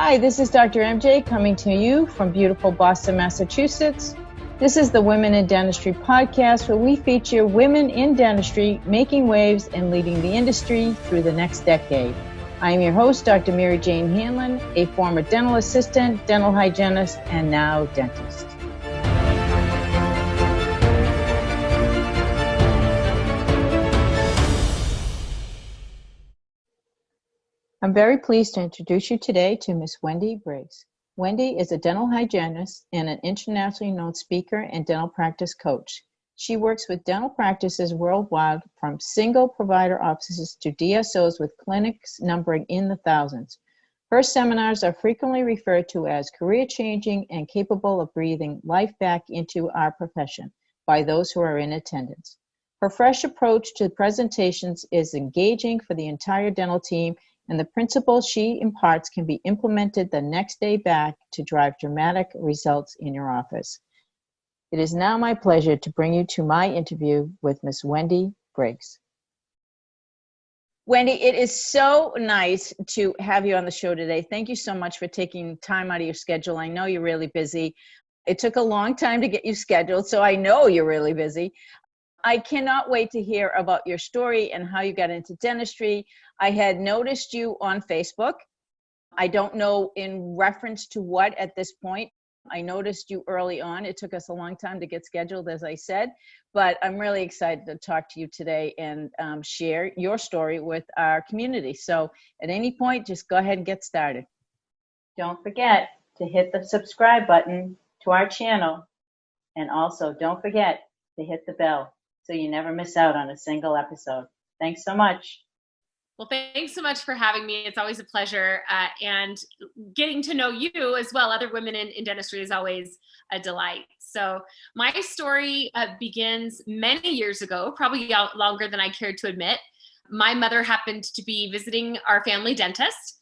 Hi, this is Dr. MJ coming to you from beautiful Boston, Massachusetts. This is the Women in Dentistry podcast, where we feature women in dentistry making waves and leading the industry through the next decade. I am your host, Dr. Mary Jane Hanlon, a former dental assistant, dental hygienist, and now dentist. I'm very pleased to introduce you today to Miss Wendy Briggs. Wendy is a dental hygienist and an internationally known speaker and dental practice coach. She works with dental practices worldwide, from single provider offices to DSOs with clinics numbering in the thousands. Her seminars are frequently referred to as career-changing and capable of breathing life back into our profession by those who are in attendance. Her fresh approach to presentations is engaging for the entire dental team, and the principles she imparts can be implemented the next day back to drive dramatic results in your office. It is now my pleasure to bring you to my interview with Miss Wendy Briggs. Wendy, it is so nice to have you on the show today. Thank you so much for taking time out of your schedule. I know you're really busy. It took a long time to get you scheduled, so I know you're really busy. I cannot wait to hear about your story and how you got into dentistry. I had noticed you on Facebook. I don't know in reference to what at this point. I noticed you early on. It took us a long time to get scheduled, as I said, but I'm really excited to talk to you today and share your story with our community. So at any point, just go ahead and get started. Don't forget to hit the subscribe button to our channel, and also don't forget to hit the bell so you never miss out on a single episode. Thanks so much. Well, thanks so much for having me. It's always a pleasure. And getting to know you as well, other women in dentistry, is always a delight. So my story begins many years ago, probably longer than I cared to admit. My mother happened to be visiting our family dentist,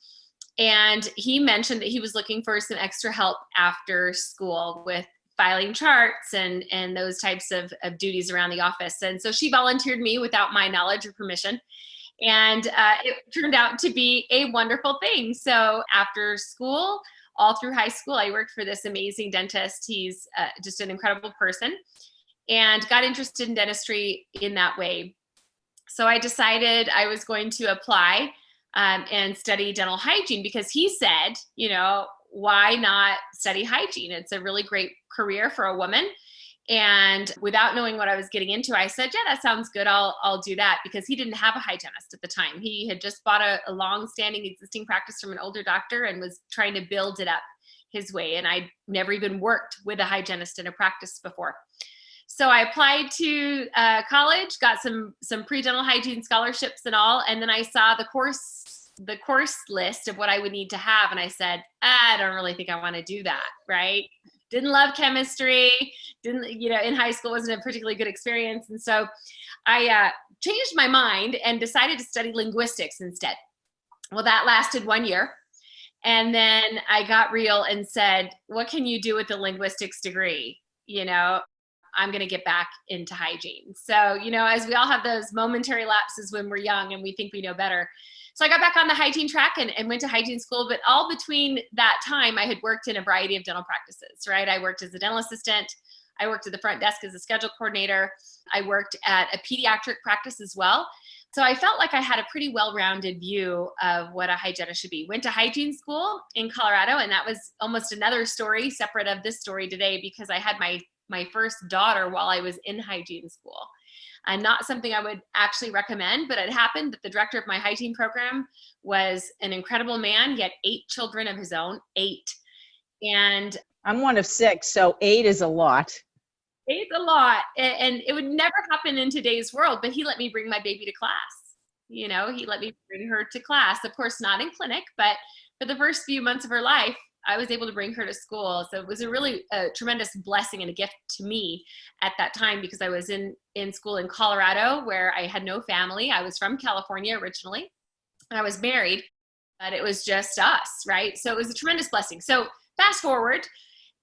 and he mentioned that he was looking for some extra help after school with filing charts and those types of duties around the office. And so she volunteered me without my knowledge or permission. And it turned out to be a wonderful thing. So after school, all through high school, I worked for this amazing dentist. He's just an incredible person, and got interested in dentistry in that way. So I decided I was going to apply and study dental hygiene, because he said, why not study hygiene? It's a really great career for a woman. And without knowing what I was getting into, I said, yeah, that sounds good. I'll do that, because he didn't have a hygienist at the time. He had just bought a long-standing existing practice from an older doctor and was trying to build it up his way. And I'd never even worked with a hygienist in a practice before. So I applied to college, got some pre-dental hygiene scholarships and all. And then I saw the course list of what I would need to have. And I said, I don't really think I want to do that, right? Didn't love chemistry, in high school wasn't a particularly good experience. And so I changed my mind and decided to study linguistics instead. Well, that lasted 1 year. And then I got real and said, what can you do with a linguistics degree? I'm going to get back into hygiene. So, as we all have those momentary lapses when we're young and we think we know better. So I got back on the hygiene track and went to hygiene school. But all between that time, I had worked in a variety of dental practices, right? I worked as a dental assistant. I worked at the front desk as a schedule coordinator. I worked at a pediatric practice as well. So I felt like I had a pretty well-rounded view of what a hygienist should be. Went to hygiene school in Colorado, and that was almost another story separate of this story today, because I had my first daughter while I was in hygiene school. And not something I would actually recommend, but it happened that the director of my hygiene program was an incredible man. He had 8 children of his own, 8. And I'm one of 6, so 8 is a lot. 8's a lot. And it would never happen in today's world, but he let me bring my baby to class. He let me bring her to class. Of course, not in clinic, but for the first few months of her life, I was able to bring her to school. So it was a really tremendous blessing and a gift to me at that time, because I was in school in Colorado, where I had no family. I was from California originally. I was married, but it was just us, right? So it was a tremendous blessing. So fast forward,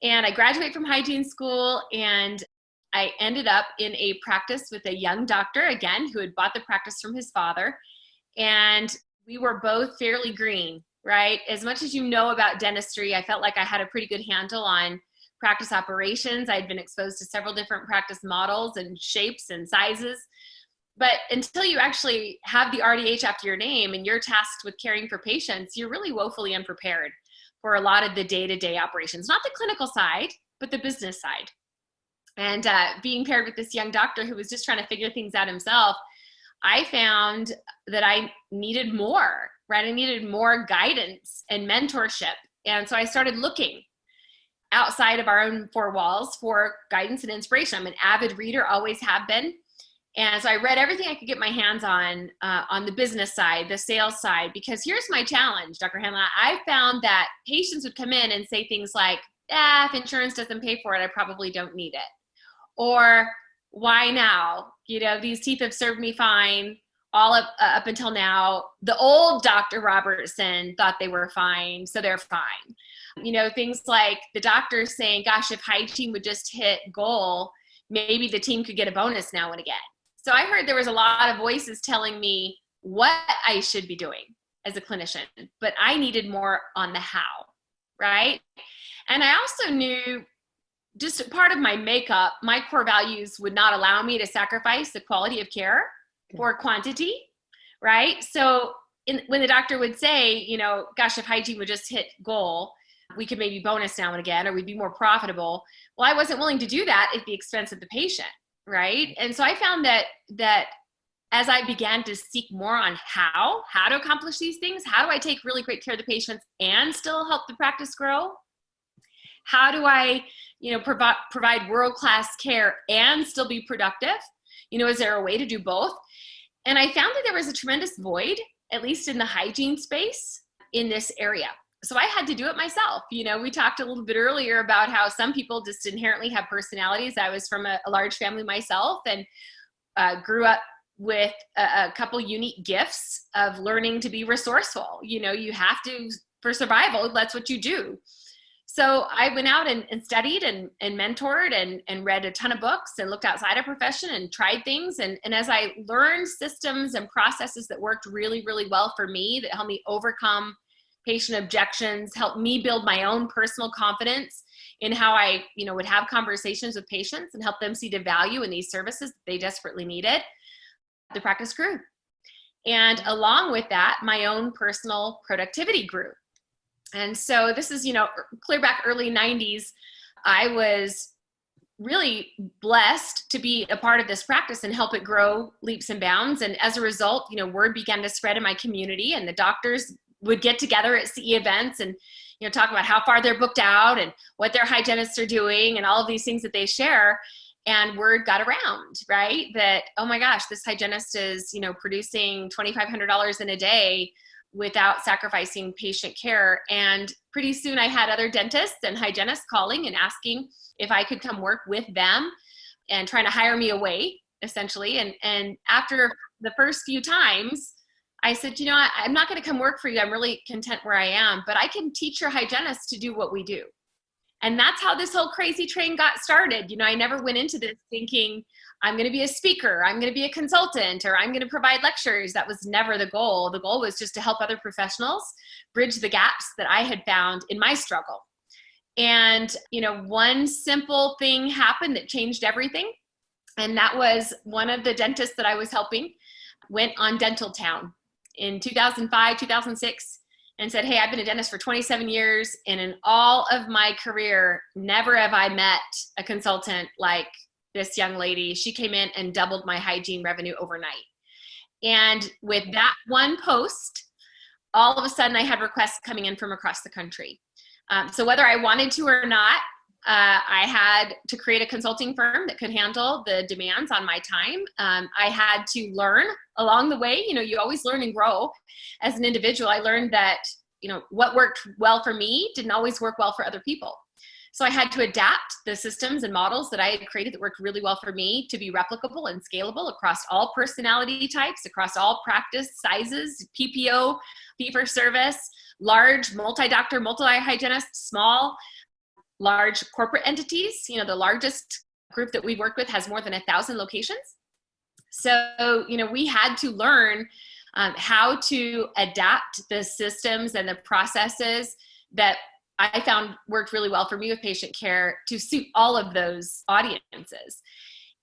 and I graduated from hygiene school, and I ended up in a practice with a young doctor, again, who had bought the practice from his father. And we were both fairly green right? As much as you know about dentistry, I felt like I had a pretty good handle on practice operations. I'd been exposed to several different practice models and shapes and sizes. But until you actually have the RDH after your name and you're tasked with caring for patients, you're really woefully unprepared for a lot of the day-to-day operations, not the clinical side, but the business side. And being paired with this young doctor who was just trying to figure things out himself, I found that I needed more, right? I needed more guidance and mentorship. And so I started looking outside of our own four walls for guidance and inspiration. I'm an avid reader, always have been. And so I read everything I could get my hands on the business side, the sales side, because here's my challenge, Dr. Hanla. I found that patients would come in and say things like, if insurance doesn't pay for it, I probably don't need it. Or why now? You know, these teeth have served me fine all up until now. The old Dr. Robertson thought they were fine, so they're fine. You know, things like the doctor saying, gosh, if Hygiene would just hit goal, maybe the team could get a bonus now and again. So I heard there was a lot of voices telling me what I should be doing as a clinician, but I needed more on the how, right? And I also knew just part of my makeup, my core values would not allow me to sacrifice the quality of care for quantity, right? So when the doctor would say, you know, gosh, if Hygiene would just hit goal, we could maybe bonus now and again, or we'd be more profitable. Well, I wasn't willing to do that at the expense of the patient. Right. And so I found that as I began to seek more on how to accomplish these things, how do I take really great care of the patients and still help the practice grow? How do I, you know, provide world-class care and still be productive? You know, is there a way to do both? And I found that there was a tremendous void, at least in the hygiene space, in this area. So I had to do it myself. You know, we talked a little bit earlier about how some people just inherently have personalities. I was from a large family myself and grew up with a couple unique gifts of learning to be resourceful. You know, you have to, for survival, that's what you do. So I went out and studied and mentored and read a ton of books and looked outside of profession and tried things. And as I learned systems and processes that worked really, really well for me, that helped me overcome patient objections, helped me build my own personal confidence in how I, you know, would have conversations with patients and help them see the value in these services that they desperately needed, the practice grew. And along with that, my own personal productivity grew. And so this is, you know, clear back early 90s, I was really blessed to be a part of this practice and help it grow leaps and bounds. And as a result, you know, word began to spread in my community, and the doctors would get together at CE events and, you know, talk about how far they're booked out and what their hygienists are doing and all of these things that they share. And word got around, right? That, oh my gosh, this hygienist is, you know, producing $2,500 in a day without sacrificing patient care. And pretty soon I had other dentists and hygienists calling and asking if I could come work with them and trying to hire me away, essentially. And after the first few times, I said, you know, I'm not going to come work for you. I'm really content where I am, but I can teach your hygienists to do what we do. And that's how this whole crazy train got started. You know, I never went into this thinking I'm going to be a speaker, I'm going to be a consultant, or I'm going to provide lectures. That was never the goal. The goal was just to help other professionals bridge the gaps that I had found in my struggle. And, you know, one simple thing happened that changed everything. And that was one of the dentists that I was helping went on Dental Town in 2005, 2006, and said, hey, I've been a dentist for 27 years, and in all of my career, never have I met a consultant like this young lady. She came in and doubled my hygiene revenue overnight. And with that one post, all of a sudden I had requests coming in from across the country. So whether I wanted to or not, I had to create a consulting firm that could handle the demands on my time. I had to learn along the way. You know, you always learn and grow as an individual. I learned that, you know, what worked well for me didn't always work well for other people. So I had to adapt the systems and models that I had created that worked really well for me to be replicable and scalable across all personality types, across all practice sizes, PPO, fee-for-service, large, multi-doctor, multi-hygienist, small, large corporate entities. You know, the largest group that we work with has more than 1,000 locations. So, you know, we had to learn how to adapt the systems and the processes that I found worked really well for me with patient care to suit all of those audiences.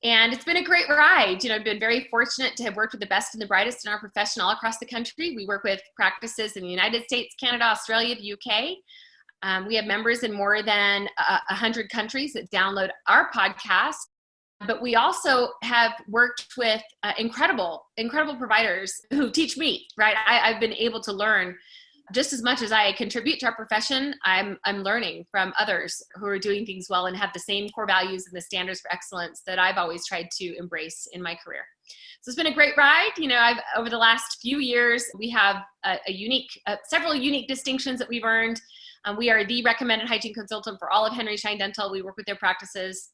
And it's been a great ride. I've been very fortunate to have worked with the best and the brightest in our profession all across the country. We work with practices in the United States, Canada, Australia, the UK. We have members in more than 100 countries that download our podcast. But we also have worked with incredible providers who teach me, right? I've been able to learn just as much as I contribute to our profession. I'm learning from others who are doing things well and have the same core values and the standards for excellence that I've always tried to embrace in my career. So it's been a great ride. Over the last few years, we have several unique distinctions that we've earned. We are the recommended hygiene consultant for all of Henry Schein Dental. We work with their practices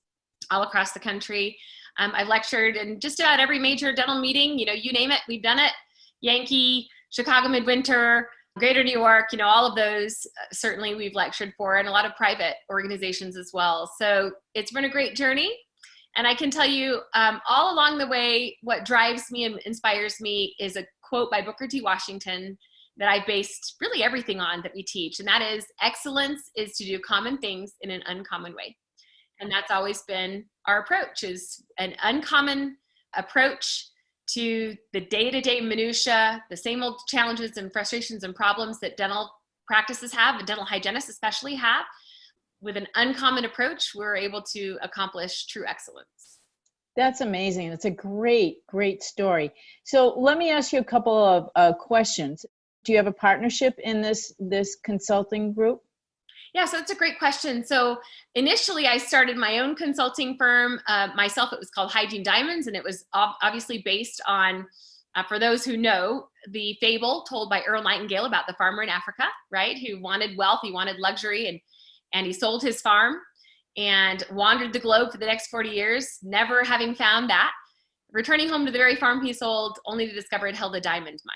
all across the country. I've lectured in just about every major dental meeting. You name it, we've done it. Yankee, Chicago Midwinter, Greater New York, all of those certainly we've lectured for, and a lot of private organizations as well. So it's been a great journey. And I can tell you all along the way, what drives me and inspires me is a quote by Booker T. Washington that I based really everything on that we teach. And that is, excellence is to do common things in an uncommon way. And that's always been our approach, is an uncommon approach to the day-to-day minutia, the same old challenges and frustrations and problems that dental practices have, and dental hygienists especially have. With an uncommon approach, we're able to accomplish true excellence. That's amazing. That's a great story. So let me ask you a couple of questions. Do you have a partnership in this consulting group? Yeah, so it's a great question. So initially I started my own consulting firm myself. It was called Hygiene Diamonds, and it was obviously based on, for those who know, the fable told by Earl Nightingale about the farmer in Africa, right? Who wanted wealth, he wanted luxury, and he sold his farm and wandered the globe for the next 40 years, never having found that, returning home to the very farm he sold, only to discover it held a diamond mine.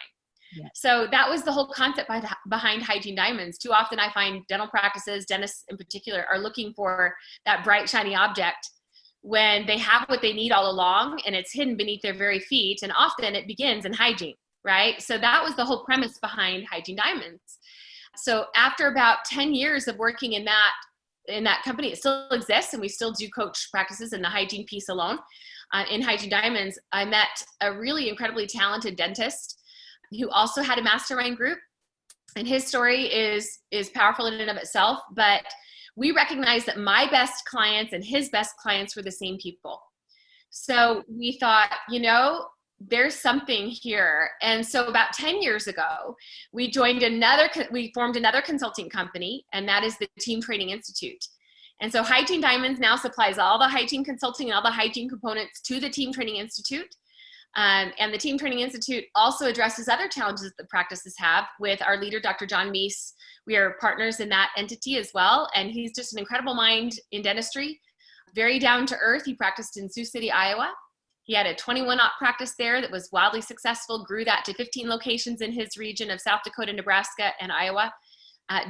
Yeah. So that was the whole concept behind Hygiene Diamonds. Too often I find dental practices, dentists in particular, are looking for that bright, shiny object when they have what they need all along and it's hidden beneath their very feet. And often it begins in hygiene, right? So that was the whole premise behind Hygiene Diamonds. So after about 10 years of working in that company, it still exists, and we still do coach practices in the hygiene piece alone. In Hygiene Diamonds, I met a really incredibly talented dentist who also had a mastermind group, and his story is powerful in and of itself. But we recognized that my best clients and his best clients were the same people. So we thought, there's something here. And so about 10 years ago, we formed another consulting company, and that is the Team Training Institute. And so Hygiene Diamonds now supplies all the hygiene consulting and all the hygiene components to the Team Training Institute. And the Team Training Institute also addresses other challenges that practices have with our leader, Dr. John Meese. We are partners in that entity as well. And he's just an incredible mind in dentistry, very down to earth. He practiced in Sioux City, Iowa. He had a 21-op practice there that was wildly successful, grew that to 15 locations in his region of South Dakota, Nebraska, and Iowa.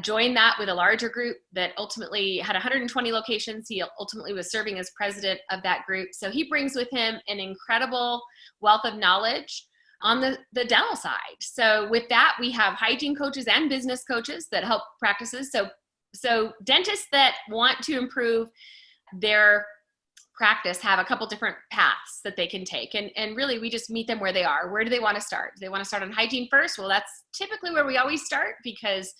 Joined that with a larger group that ultimately had 120 locations. He ultimately was serving as president of that group. So he brings with him an incredible wealth of knowledge on the dental side. So with that, we have hygiene coaches and business coaches that help practices. So dentists that want to improve their practice have a couple different paths that they can take. And really, we just meet them where they are. Where do they want to start? Do they want to start on hygiene first? Well, that's typically where we always start, because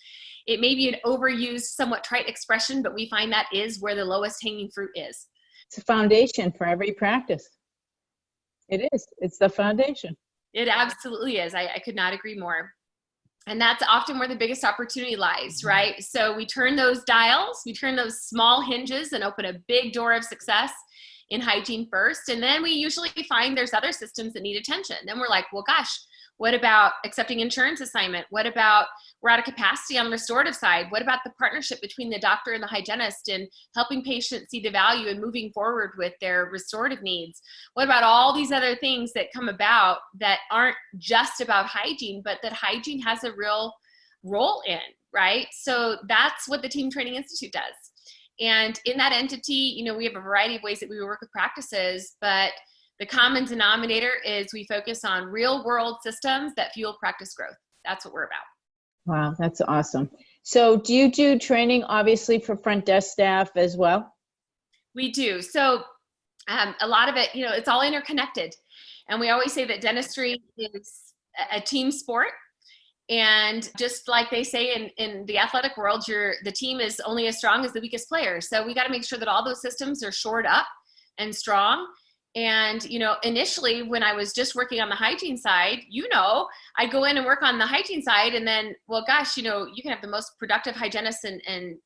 it may be an overused, somewhat trite expression, but we find that is where the lowest hanging fruit is. It's a foundation for every practice. It is. It's the foundation. It absolutely is. I could not agree more. And that's often where the biggest opportunity lies, right? So we turn those dials, we turn those small hinges and open a big door of success in hygiene first. And then we usually find there's other systems that need attention. Then we're like, well, gosh, what about accepting insurance assignment? What about we're out of capacity on the restorative side? What about the partnership between the doctor and the hygienist and helping patients see the value and moving forward with their restorative needs? What about all these other things that come about that aren't just about hygiene, but that hygiene has a real role in, right? So that's what the Team Training Institute does. And in that entity, we have a variety of ways that we work with practices, but the common denominator is we focus on real world systems that fuel practice growth. That's what we're about. Wow, that's awesome. So do you do training, obviously, for front desk staff as well? We do. So a lot of it, it's all interconnected. And we always say that dentistry is a team sport. And just like they say in the athletic world, the team is only as strong as the weakest player. So we got to make sure that all those systems are shored up and strong. And, initially when I was just working on the hygiene side, I'd go in and work on the hygiene side and then, well, gosh, you can have the most productive hygienists and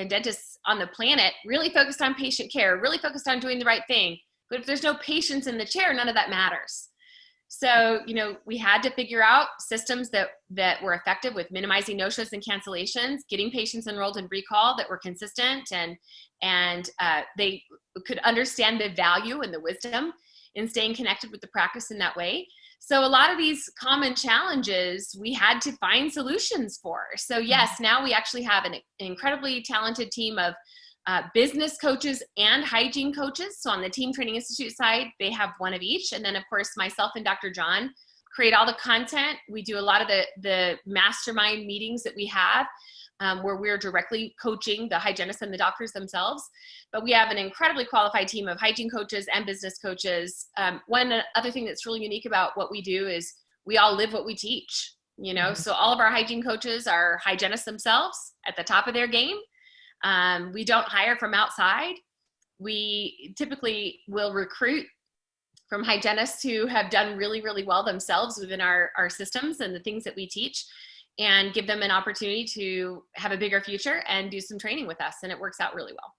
dentists on the planet really focused on patient care, really focused on doing the right thing. But if there's no patients in the chair, none of that matters. So, we had to figure out systems that were effective with minimizing no-shows and cancellations, getting patients enrolled in recall that were consistent and they could understand the value and the wisdom in staying connected with the practice in that way. So a lot of these common challenges we had to find solutions for. So yes, now we actually have an incredibly talented team of business coaches and hygiene coaches. So on the Team Training Institute side, they have one of each. And then of course, myself and Dr. John create all the content. We do a lot of the mastermind meetings that we have where we're directly coaching the hygienists and the doctors themselves. But we have an incredibly qualified team of hygiene coaches and business coaches. One other thing that's really unique about what we do is we all live what we teach, so all of our hygiene coaches are hygienists themselves at the top of their game. We don't hire from outside. We typically will recruit from hygienists who have done really, really well themselves within our systems and the things that we teach, and give them an opportunity to have a bigger future and do some training with us. And it works out really well.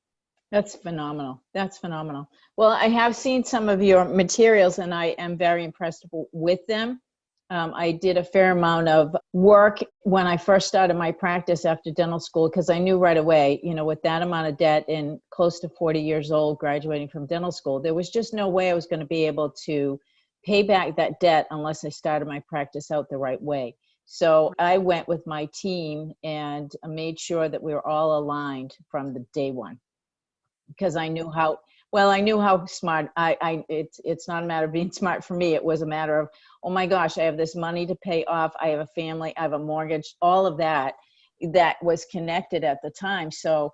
That's phenomenal. That's phenomenal. Well, I have seen some of your materials and I am very impressed with them. I did a fair amount of work when I first started my practice after dental school, because I knew right away, with that amount of debt and close to 40 years old graduating from dental school, there was just no way I was going to be able to pay back that debt unless I started my practice out the right way. So I went with my team and made sure that we were all aligned from the day one, because I knew how smart it's not a matter of being smart for me. It was a matter of, oh my gosh, I have this money to pay off. I have a family, I have a mortgage, all of that was connected at the time. So,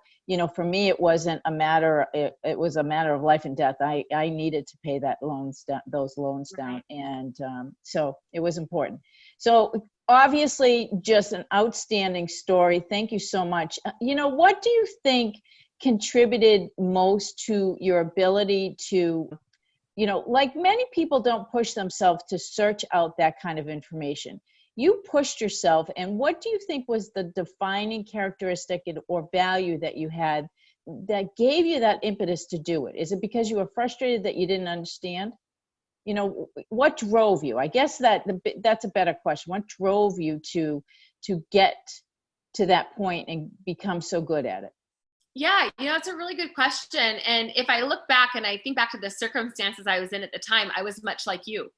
for me, it wasn't a matter, it was a matter of life and death. I needed to pay those loans down. And so it was important. So obviously just an outstanding story. Thank you so much. What do you think contributed most to your ability to, like many people don't push themselves to search out that kind of information. You pushed yourself, and what do you think was the defining characteristic or value that you had that gave you that impetus to do it? Is it because you were frustrated that you didn't understand? What drove you? I guess that's a better question. What drove you to get to that point and become so good at it? Yeah, it's a really good question. And if I look back and I think back to the circumstances I was in at the time, I was much like you.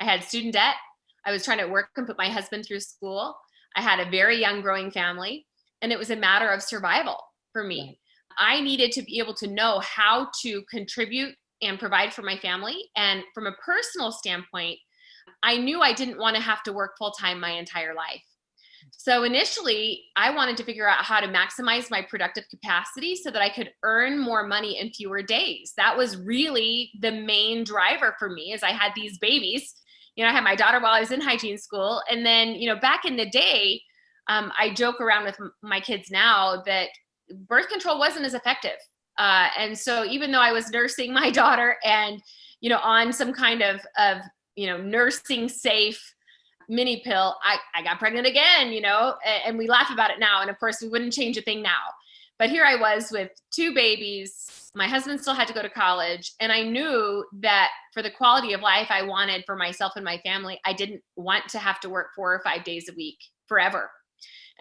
I had student debt. I was trying to work and put my husband through school. I had a very young growing family, and it was a matter of survival for me. Right. I needed to be able to know how to contribute and provide for my family. And from a personal standpoint, I knew I didn't want to have to work full time my entire life. So initially, I wanted to figure out how to maximize my productive capacity so that I could earn more money in fewer days. That was really the main driver for me, as I had these babies. I had my daughter while I was in hygiene school. And then, back in the day, I joke around with my kids now that birth control wasn't as effective. And so even though I was nursing my daughter and, on some kind of nursing safe mini pill, I got pregnant again, and we laugh about it now. And of course we wouldn't change a thing now, but here I was with 2 babies. My husband still had to go to college. And I knew that for the quality of life I wanted for myself and my family, I didn't want to have to work 4 or 5 days a week forever.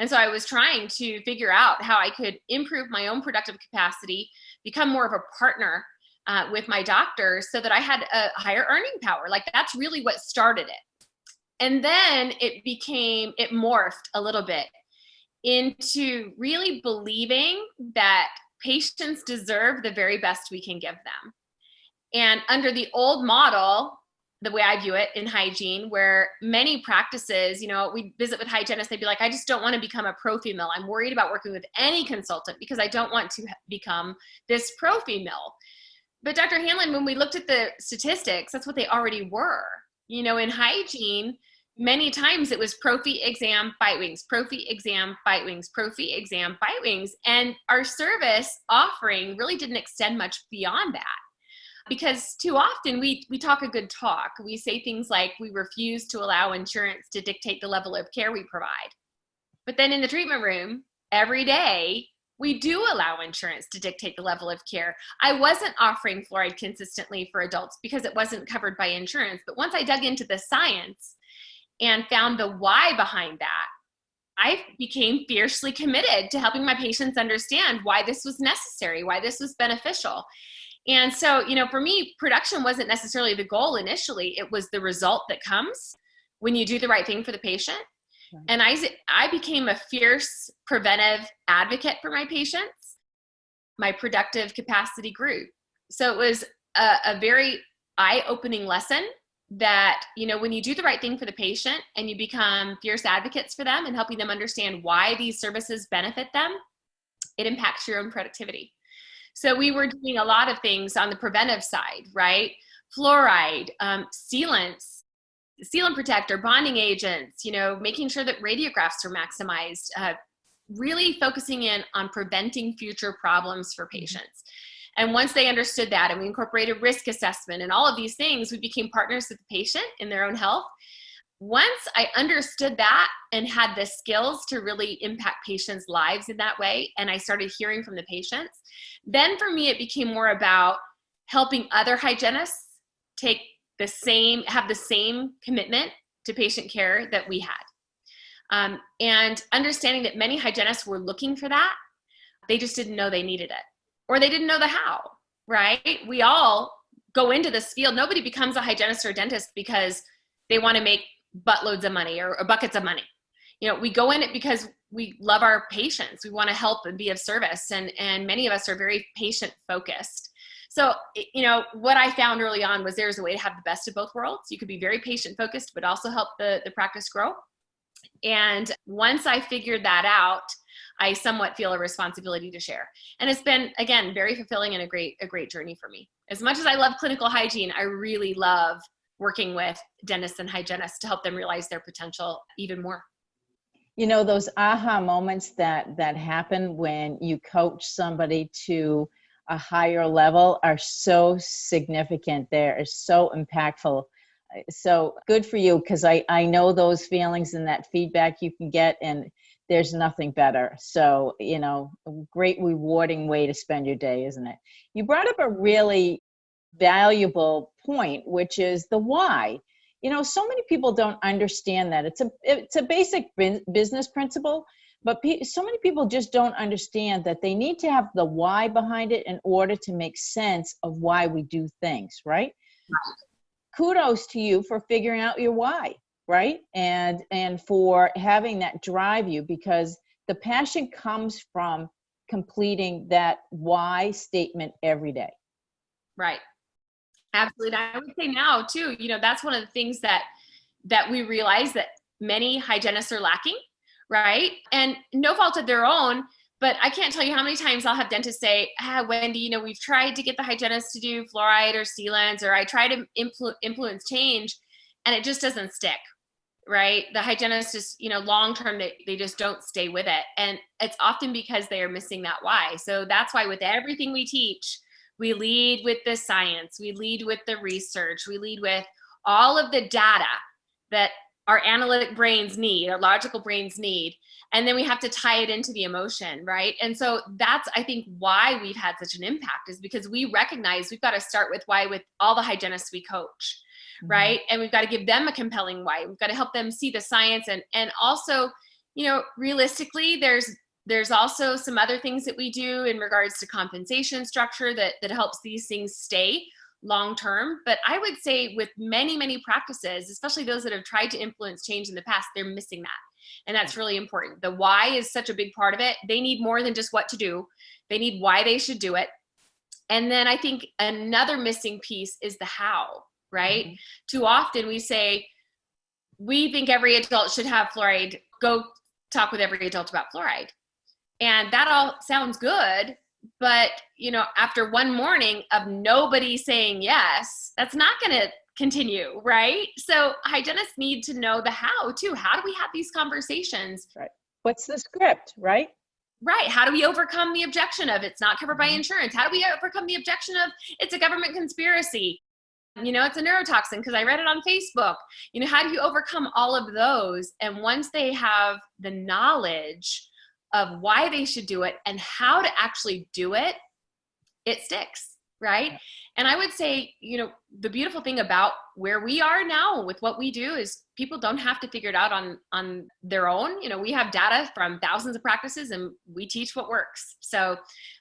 And so I was trying to figure out how I could improve my own productive capacity, become more of a partner with my doctors so that I had a higher earning power. Like that's really what started it. And then it morphed a little bit into really believing that patients deserve the very best we can give them. And under the old model, the way I view it in hygiene, where many practices, we visit with hygienists, they'd be like, I just don't want to become a pro female. I'm worried about working with any consultant because I don't want to become this pro female. But Dr. Hanlon, when we looked at the statistics, that's what they already were. In hygiene, many times it was prophy exam, bite wings, prophy exam, bite wings, prophy exam, bite wings. And our service offering really didn't extend much beyond that. Because too often we talk a good talk. We say things like we refuse to allow insurance to dictate the level of care we provide. But then in the treatment room, every day, we do allow insurance to dictate the level of care. I wasn't offering fluoride consistently for adults because it wasn't covered by insurance. But once I dug into the science and found the why behind that, I became fiercely committed to helping my patients understand why this was necessary, why this was beneficial. And so, for me, production wasn't necessarily the goal initially. It was the result that comes when you do the right thing for the patient. Right. And I became a fierce preventive advocate for my patients. My productive capacity grew. So it was a very eye-opening lesson that, when you do the right thing for the patient and you become fierce advocates for them and helping them understand why these services benefit them, it impacts your own productivity. So we were doing a lot of things on the preventive side, right? Fluoride, sealants, sealant protector, bonding agents, making sure that radiographs are maximized, really focusing in on preventing future problems for patients. And once they understood that and we incorporated risk assessment and all of these things, we became partners with the patient in their own health. Once I understood that and had the skills to really impact patients' lives in that way, and I started hearing from the patients, then for me, it became more about helping other hygienists have the same commitment to patient care that we had. And understanding that many hygienists were looking for that, they just didn't know they needed it, or they didn't know the how, right? We all go into this field. Nobody becomes a hygienist or a dentist because they want to make buttloads of money or buckets of money. We go in it because we love our patients. We want to help and be of service. And many of us are very patient focused. So, what I found early on was there's a way to have the best of both worlds. You could be very patient focused, but also help the practice grow. And once I figured that out, I somewhat feel a responsibility to share. And it's been, again, very fulfilling and a great journey for me. As much as I love clinical hygiene, I really love working with dentists and hygienists to help them realize their potential even more. Those aha moments that happen when you coach somebody to a higher level are so significant. They're so impactful. So good for you, because I know those feelings and that feedback you can get, and there's nothing better. So, great rewarding way to spend your day, isn't it? You brought up a really valuable point, which is the why. So many people don't understand that. It's a basic business principle, but so many people just don't understand that they need to have the why behind it in order to make sense of why we do things, right? Kudos to you for figuring out your why, right? And for having that drive you, because the passion comes from completing that why statement every day. Right. Absolutely. And I would say now too, that's one of the things that we realize that many hygienists are lacking, right? And no fault of their own, but I can't tell you how many times I'll have dentists say, Wendy, we've tried to get the hygienists to do fluoride or sealants, or I try to influence change, and it just doesn't stick, right? The hygienists just, long-term, they just don't stay with it. And it's often because they are missing that why. So that's why with everything we teach, we lead with the science, we lead with the research, we lead with all of the data that our analytic brains need, our logical brains need, and then we have to tie it into the emotion, right? And so that's, I think, why we've had such an impact, is because we recognize we've got to start with why with all the hygienists we coach, right? And we've got to give them a compelling why. We've got to help them see the science, and also, realistically, there's also some other things that we do in regards to compensation structure that helps these things stay long-term. But I would say with many, many practices, especially those that have tried to influence change in the past, they're missing that. And that's really important. The why is such a big part of it. They need more than just what to do. They need why they should do it. And then I think another missing piece is the how. right? Too often we say, we think every adult should have fluoride. Go talk with every adult about fluoride. And that all sounds good, but after one morning of nobody saying yes, that's not going to continue, right? So hygienists need to know the how too. How do we have these conversations? Right. What's the script, right? Right. How do we overcome the objection of it's not covered by insurance? How do we overcome the objection of it's a government conspiracy? It's a neurotoxin because I read it on Facebook. How do you overcome all of those? And once they have the knowledge of why they should do it and how to actually do it, it sticks, right? And I would say, the beautiful thing about where we are now with what we do is people don't have to figure it out on their own. We have data from thousands of practices and we teach what works. So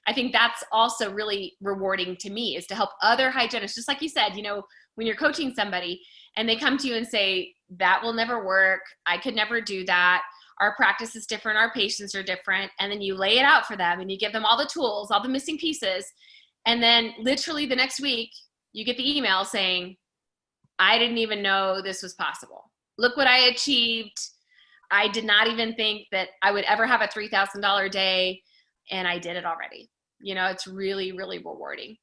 I think that's also really rewarding to me, is to help other hygienists, just like you said, when you're coaching somebody and they come to you and say, that will never work, I could never do that, our practice is different, our patients are different, and then you lay it out for them and you give them all the tools, all the missing pieces. And then literally the next week, you get the email saying, I didn't even know this was possible. Look what I achieved. I did not even think that I would ever have a $3,000 day, and I did it already. It's really, really rewarding.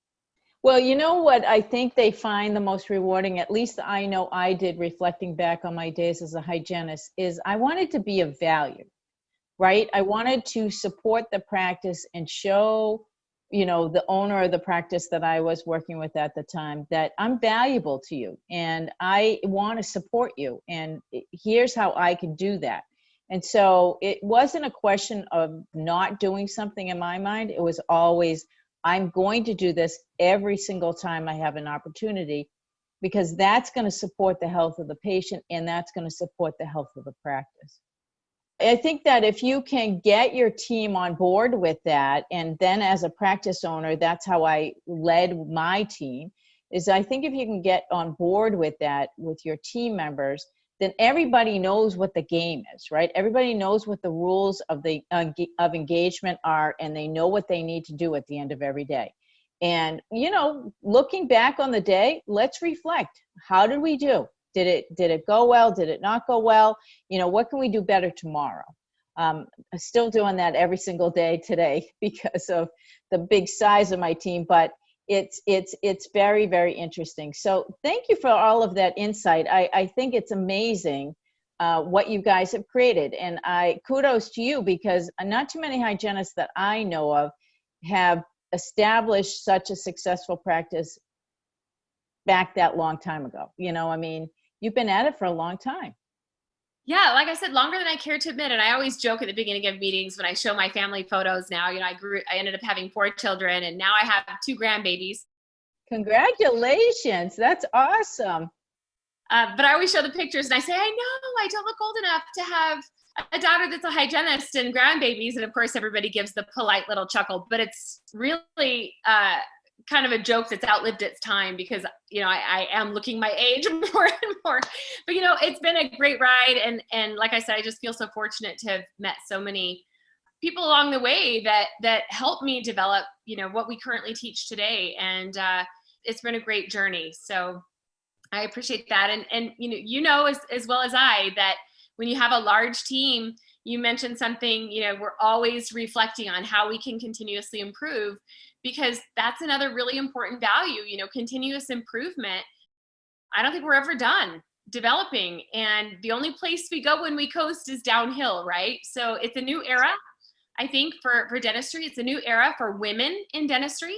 Well, you know what I think they find the most rewarding, at least I know I did, reflecting back on my days as a hygienist, is I wanted to be of value, right? I wanted to support the practice and show the owner of the practice that I was working with at the time, that I'm valuable to you and I want to support you. And here's how I can do that. And so it wasn't a question of not doing something in my mind. It was always, I'm going to do this every single time I have an opportunity, because that's going to support the health of the patient and that's going to support the health of the practice. I think that if you can get your team on board with that, and then as a practice owner, that's how I led my team, is I think if you can get on board with that with your team members, then everybody knows what the game is, right? Everybody knows what the rules of engagement are, and they know what they need to do at the end of every day. And, looking back on the day, let's reflect. How did we do? Did it go well? Did it not go well? What can we do better tomorrow? I'm still doing that every single day today because of the big size of my team, but it's very, very interesting. So thank you for all of that insight. I think it's amazing what you guys have created. And kudos to you, because not too many hygienists that I know of have established such a successful practice back that long time ago. You've been at it for a long time. Yeah, like I said, longer than I care to admit. And I always joke at the beginning of meetings when I show my family photos now, I ended up having 4 children and now I have 2 grandbabies. Congratulations. That's awesome. But I always show the pictures and I say, I know I don't look old enough to have a daughter that's a hygienist and grandbabies. And of course, everybody gives the polite little chuckle, but it's really kind of a joke that's outlived its time, because I am looking my age more and more. But it's been a great ride, and like I said, I just feel so fortunate to have met so many people along the way that helped me develop what we currently teach today, and it's been a great journey. So I appreciate that, and as well as I, that when you have a large team, you mentioned something, we're always reflecting on how we can continuously improve, because that's another really important value, continuous improvement. I don't think we're ever done developing. And the only place we go when we coast is downhill, right? So it's a new era, I think, for dentistry. It's a new era for women in dentistry.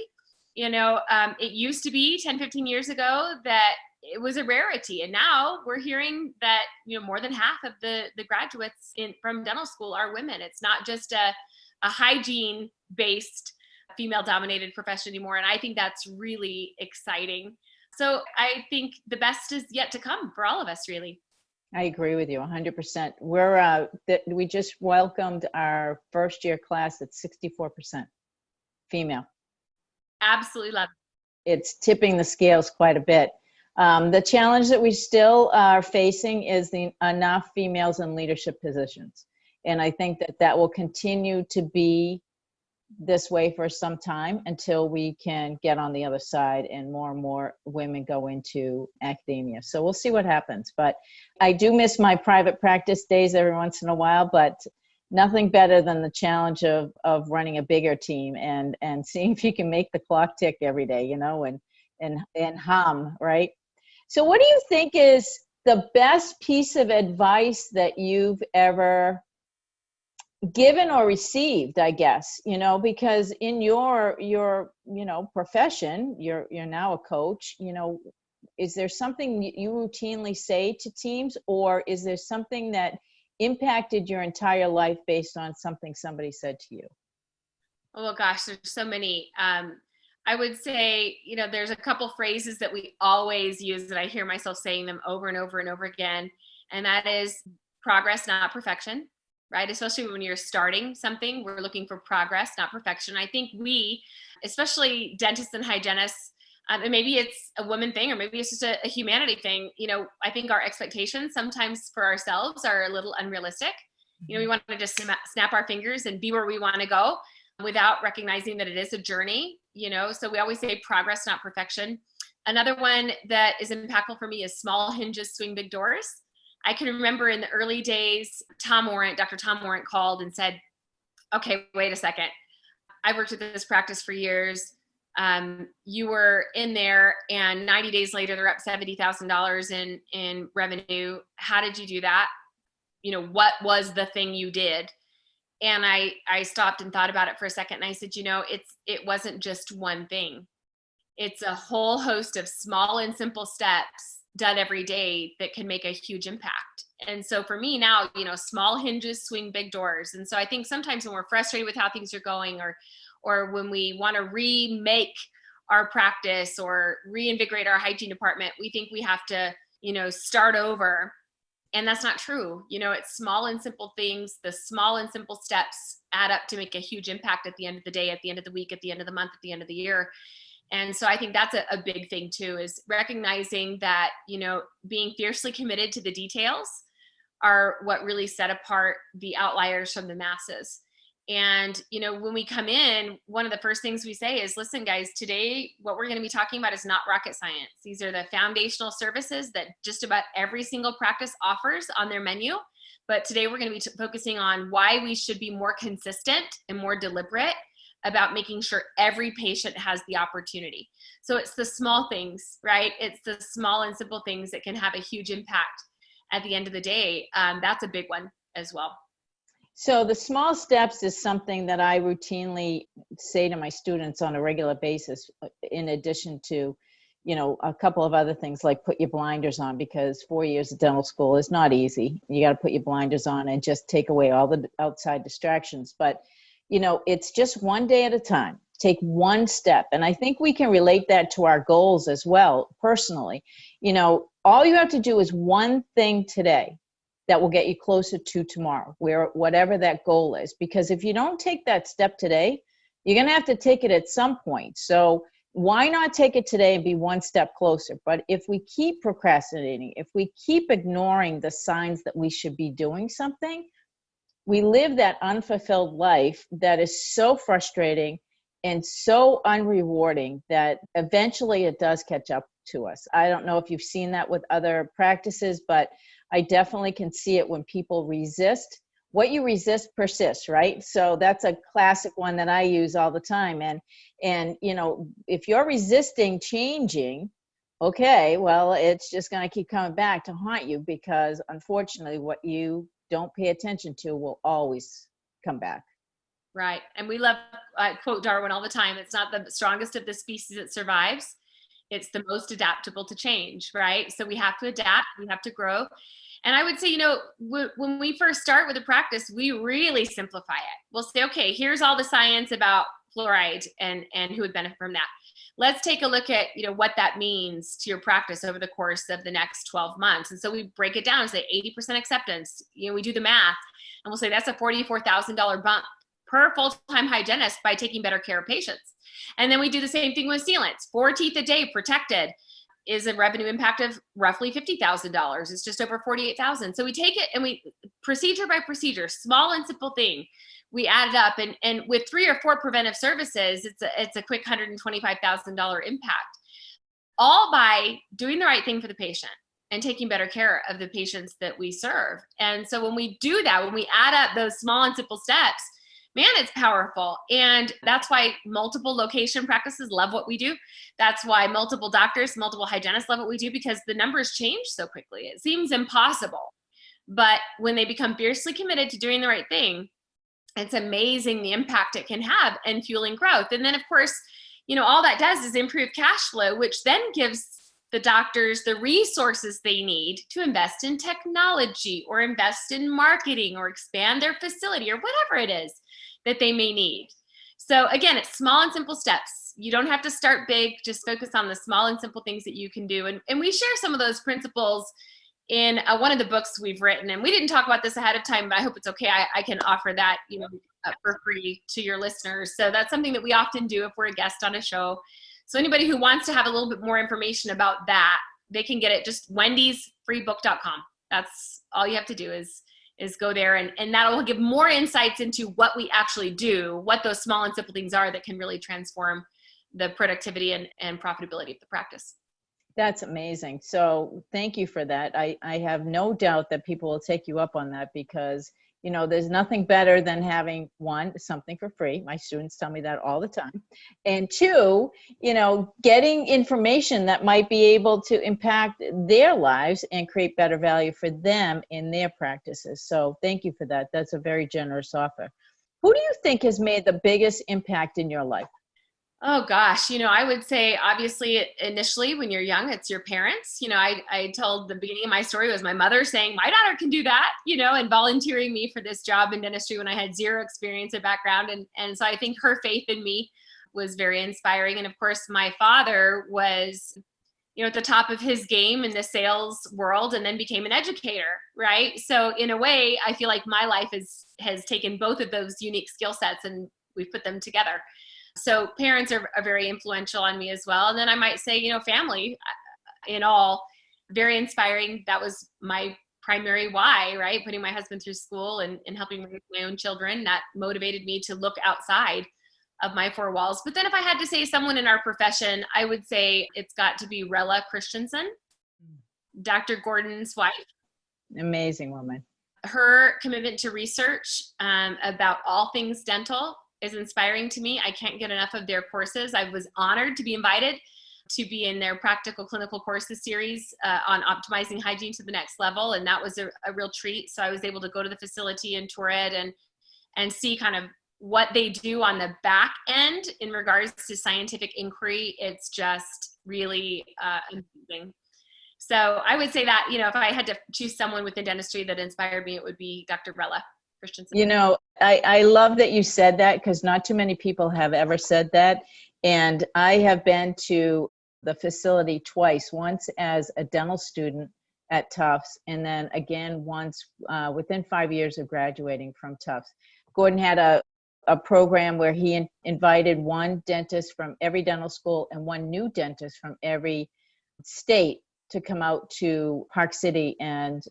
It used to be 10, 15 years ago that it was a rarity. And now we're hearing that, more than half of the graduates from dental school are women. It's not just a hygiene-based female-dominated profession anymore. And I think that's really exciting. So I think the best is yet to come for all of us, really. I agree with you 100%. We just welcomed our first year class at 64% female. Absolutely love it. It's tipping the scales quite a bit. The challenge that we still are facing is enough females in leadership positions. And I think that will continue to be this way for some time until we can get on the other side and more women go into academia. So we'll see what happens. But I do miss my private practice days every once in a while, but nothing better than the challenge of running a bigger team and seeing if you can make the clock tick every day, you know, and hum, right? So what do you think is the best piece of advice that you've ever given or received, I guess, you know, because in your, you know, profession, you're now a coach, you know, is there something you routinely say to teams, or is there something that impacted your entire life based on something somebody said to you? Oh gosh, there's so many. I would say, you know, there's a couple phrases that we always use that I hear myself saying them over and over and over again. And that is progress, not perfection, right? Especially when you're starting something, we're looking for progress, not perfection. I think we, especially dentists and hygienists, and maybe it's a woman thing, or maybe it's just a humanity thing. You know, I think our expectations sometimes for ourselves are a little unrealistic. You know, we want to just snap our fingers and be where we want to go without recognizing that it is a journey, you know? So we always say progress, not perfection. Another one that is impactful for me is small hinges swing big doors. I can remember in the early days, Dr. Tom Warrant called and said, okay, wait a second. I've worked at this practice for years. You were in there and 90 days later, they're up $70,000 in revenue. How did you do that? You know, what was the thing you did? And I stopped and thought about it for a second. And I said, you know, it wasn't just one thing. It's a whole host of small and simple steps done every day that can make a huge impact. And so for me now, you know, small hinges swing big doors. And so I think sometimes when we're frustrated with how things are going, or when we want to remake our practice or reinvigorate our hygiene department, we think we have to, you know, start over. And that's not true. You know, it's small and simple things. The small and simple steps add up to make a huge impact at the end of the day, at the end of the week, at the end of the month, at the end of the year. And so I think that's a big thing too, is recognizing that, you know, being fiercely committed to the details are what really set apart the outliers from the masses. And, you know, when we come in, one of the first things we say is, listen, guys, today, what we're going to be talking about is not rocket science. These are the foundational services that just about every single practice offers on their menu. But today we're going to be focusing on why we should be more consistent and more deliberate about making sure every patient has the opportunity. So it's the small things, right? It's the small and simple things that can have a huge impact at the end of the day. That's a big one as well. So the small steps is something that I routinely say to my students on a regular basis, in addition to, you know, a couple of other things like put your blinders on, because 4 years of dental school is not easy. You got to put your blinders on and just take away all the outside distractions. But, you know, it's just one day at a time. Take one step. And I think we can relate that to our goals as well, personally. You know, all you have to do is one thing today that will get you closer to tomorrow, whatever that goal is. Because if you don't take that step today, you're going to have to take it at some point. So why not take it today and be one step closer? But if we keep procrastinating, if we keep ignoring the signs that we should be doing something, we live that unfulfilled life that is so frustrating and so unrewarding that eventually it does catch up to us. I don't know if you've seen that with other practices, but I definitely can see it when people resist. What you resist persists, right? So that's a classic one that I use all the time. And you know, if you're resisting changing, okay, well, it's just going to keep coming back to haunt you, because unfortunately what you don't pay attention to will always come back. Right. And we love, I quote Darwin all the time, it's not the strongest of the species that survives. It's the most adaptable to change, right? So we have to adapt, we have to grow. And I would say, you know, when we first start with a practice, we really simplify it. We'll say, okay, here's all the science about fluoride and who would benefit from that. Let's take a look at, you know, what that means to your practice over the course of the next 12 months. And so we break it down and say 80% acceptance. You know, we do the math and we'll say that's a $44,000 bump per full-time hygienist by taking better care of patients. And then we do the same thing with sealants, 4 teeth a day protected. is a revenue impact of roughly $50,000. It's just over 48,000. So we take it and we procedure by procedure, small and simple thing. We add it up, and with 3 or 4 preventive services, it's a quick $125,000 impact, all by doing the right thing for the patient and taking better care of the patients that we serve. And so when we do that, when we add up those small and simple steps, man, it's powerful. And that's why multiple location practices love what we do. That's why multiple doctors, multiple hygienists love what we do, because the numbers change so quickly. It seems impossible. But when they become fiercely committed to doing the right thing, it's amazing the impact it can have and fueling growth. And then, of course, all that does is improve cash flow, which then gives the doctors the resources they need to invest in technology or invest in marketing or expand their facility or whatever it is that they may need. So again, it's small and simple steps. You don't have to start big, just focus on the small and simple things that you can do. And we share some of those principles in one of the books we've written. And we didn't talk about this ahead of time, but I hope it's okay. I can offer that, for free to your listeners. So that's something that we often do if we're a guest on a show. So anybody who wants to have a little bit more information about that, they can get it just wendysfreebook.com. That's all you have to do is go there, and that will give more insights into what we actually do, what those small and simple things are that can really transform the productivity and profitability of the practice. That's amazing. So thank you for that. I have no doubt that people will take you up on that, because there's nothing better than having, one, something for free. My students tell me that all the time. And two, getting information that might be able to impact their lives and create better value for them in their practices. So thank you for that. That's a very generous offer. Who do you think has made the biggest impact in your life? Oh gosh, I would say obviously initially when you're young, it's your parents. I told the beginning of my story was my mother saying, my daughter can do that, and volunteering me for this job in dentistry when I had zero experience or background. And so I think her faith in me was very inspiring. And of course, my father was, at the top of his game in the sales world, and then became an educator, right? So in a way, I feel like my life has taken both of those unique skill sets and we've put them together. So parents are very influential on me as well. And then I might say, family in all, very inspiring. That was my primary why, right? Putting my husband through school and helping raise my own children. That motivated me to look outside of my 4 walls. But then if I had to say someone in our profession, I would say it's got to be Rella Christensen, Dr. Gordon's wife. Amazing woman. Her commitment to research about all things dental is inspiring to me. I can't get enough of their courses. I was honored to be invited to be in their practical clinical courses series on optimizing hygiene to the next level. And that was a real treat. So I was able to go to the facility and tour it and see kind of what they do on the back end in regards to scientific inquiry. It's just really amazing. So I would say that, if I had to choose someone within dentistry that inspired me, it would be Dr. Rella Christensen. I love that you said that, because not too many people have ever said that. And I have been to the facility twice, once as a dental student at Tufts, and then again once within 5 years of graduating from Tufts. Gordon had a program where he invited one dentist from every dental school and one new dentist from every state to come out to Park City and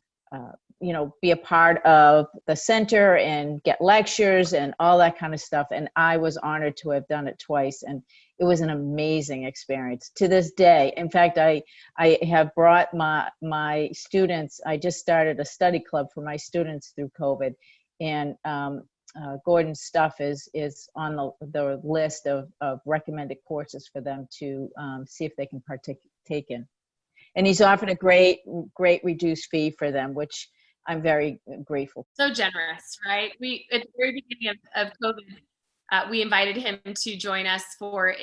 be a part of the center and get lectures and all that kind of stuff. And I was honored to have done it twice. And it was an amazing experience to this day. In fact, I have brought my students. I just started a study club for my students through COVID. And Gordon's stuff is on the list of recommended courses for them to see if they can partake in. And he's offered a great reduced fee for them, which I'm very grateful. So generous, right? At the very beginning of COVID, we invited him to join us for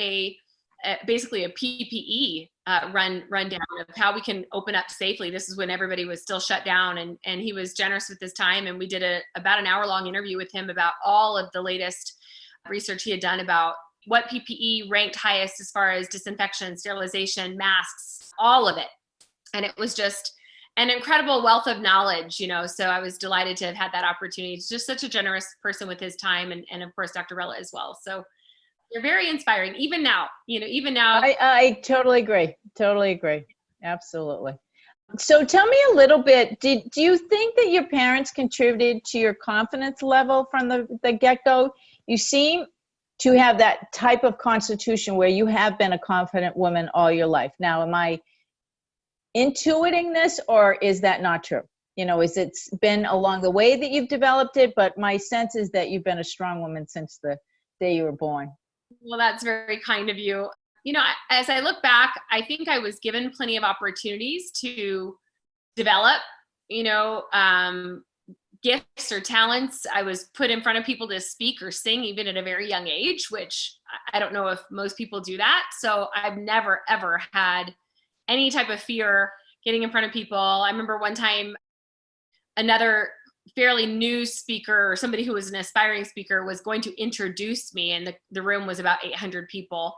basically a PPE rundown of how we can open up safely. This is when everybody was still shut down, and he was generous with his time. And we did about an hour-long interview with him about all of the latest research he had done about what PPE ranked highest as far as disinfection, sterilization, masks, all of it. And it was just an incredible wealth of knowledge, so I was delighted to have had that opportunity. He's just such a generous person with his time, and of course, Dr. Rella as well. So they're very inspiring, even now, I totally agree. Absolutely. So tell me a little bit, do you think that your parents contributed to your confidence level from the get-go? You seem to have that type of constitution where you have been a confident woman all your life. Now, am I intuiting this, or is that not true? Is it's been along the way that you've developed it, but my sense is that you've been a strong woman since the day you were born. Well, that's very kind of you. As I look back, I think I was given plenty of opportunities to develop, gifts or talents. I was put in front of people to speak or sing even at a very young age, which I don't know if most people do that. So I've never, ever had any type of fear getting in front of people. I remember one time another fairly new speaker, or somebody who was an aspiring speaker, was going to introduce me, and the room was about 800 people.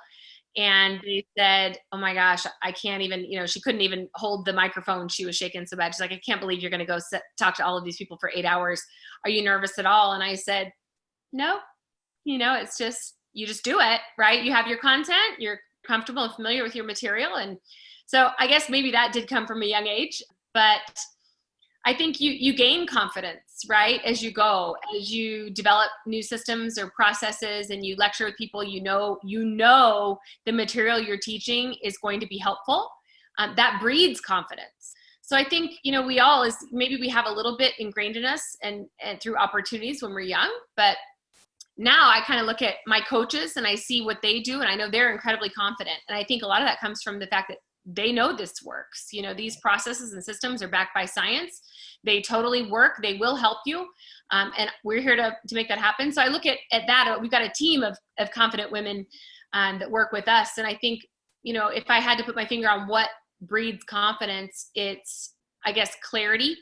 And they said, oh my gosh, I can't even, she couldn't even hold the microphone. She was shaking so bad. She's like, I can't believe you're going to go talk to all of these people for 8 hours. Are you nervous at all? And I said, no, it's just, you just do it, right? You have your content, you're comfortable and familiar with your material. And so I guess maybe that did come from a young age, but I think you gain confidence, right? As you go, as you develop new systems or processes, and you lecture with people, you know the material you're teaching is going to be helpful. That breeds confidence. So I think, we all, maybe we have a little bit ingrained in us and through opportunities when we're young, but now I kind of look at my coaches and I see what they do, and I know they're incredibly confident. And I think a lot of that comes from the fact that they know this works. These processes and systems are backed by science. They totally work. They will help you. And we're here to make that happen. So I look at that. We've got a team of confident women that work with us. And I think, if I had to put my finger on what breeds confidence, it's, I guess, clarity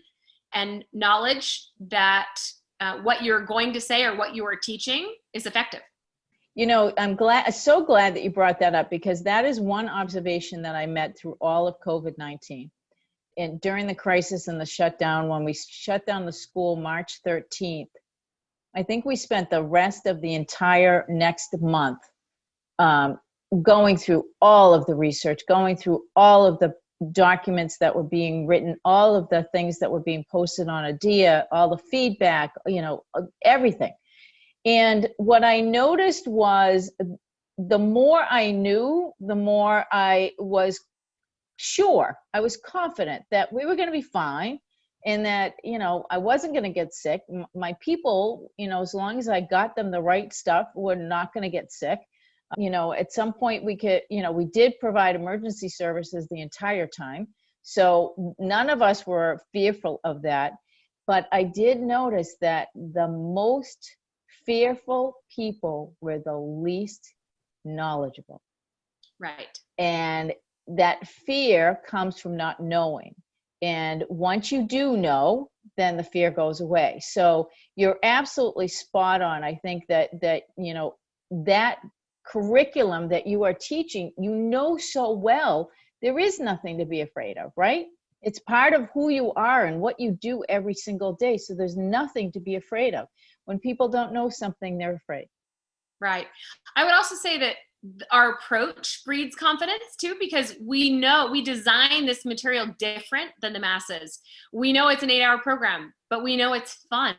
and knowledge that what you're going to say or what you are teaching is effective. I'm so glad that you brought that up, because that is one observation that I met through all of COVID-19. And during the crisis and the shutdown, when we shut down the school March 13th, I think we spent the rest of the entire next month going through all of the research, going through all of the documents that were being written, all of the things that were being posted on ADIA, all the feedback, everything. And what I noticed was the more I knew, the more I was sure, I was confident that we were going to be fine, and that, I wasn't going to get sick. My people, as long as I got them the right stuff, were not going to get sick. At some point we could, we did provide emergency services the entire time. So none of us were fearful of that. But I did notice that the most fearful people were the least knowledgeable. Right. And that fear comes from not knowing. And once you do know, then the fear goes away. So you're absolutely spot on. I think that that curriculum that you are teaching, so well, there is nothing to be afraid of, right? It's part of who you are and what you do every single day. So there's nothing to be afraid of. When people don't know something, they're afraid. Right. I would also say that our approach breeds confidence too, because we know we design this material different than the masses. We know it's an 8-hour program, but we know it's fun.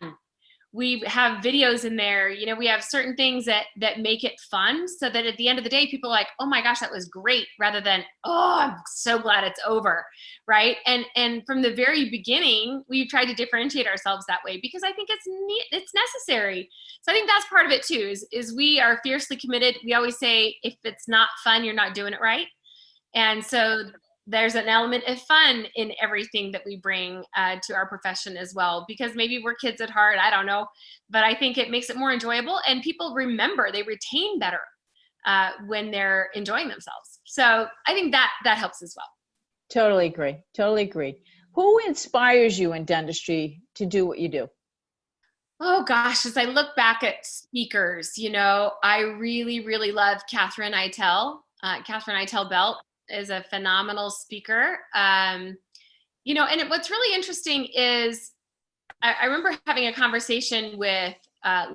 We have videos in there, we have certain things that make it fun, so that at the end of the day, people are like, oh my gosh, that was great, rather than, oh, I'm so glad it's over. Right. And from the very beginning, we've tried to differentiate ourselves that way, because I think it's necessary. So I think that's part of it too, is we are fiercely committed. We always say, if it's not fun, you're not doing it right. And so there's an element of fun in everything that we bring to our profession as well, because maybe we're kids at heart, I don't know, but I think it makes it more enjoyable, and people remember, they retain better when they're enjoying themselves. So I think that helps as well. Totally agree. Who inspires you in dentistry to do what you do? Oh gosh, as I look back at speakers, I really, really love Catherine Eitel Belt is a phenomenal speaker. And what's really interesting is I remember having a conversation with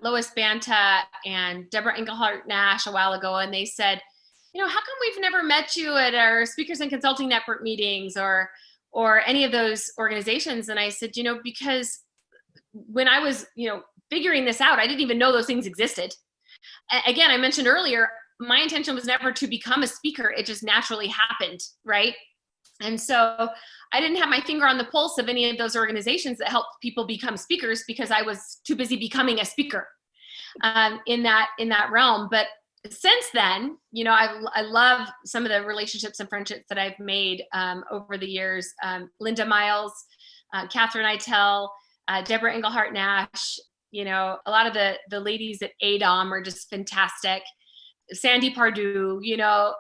Lois Banta and Deborah Engelhart Nash a while ago, and they said, how come we've never met you at our Speakers and Consulting Network meetings or any of those organizations? And I said, because when I was, figuring this out, I didn't even know those things existed. Again, I mentioned earlier, my intention was never to become a speaker. It just naturally happened, right? And so I didn't have my finger on the pulse of any of those organizations that help people become speakers because I was too busy becoming a speaker in that realm. But since then, I love some of the relationships and friendships that I've made over the years. Linda Miles, Catherine Eitel, Deborah Engelhart Nash, a lot of the ladies at ADOM are just fantastic. Sandy Pardue,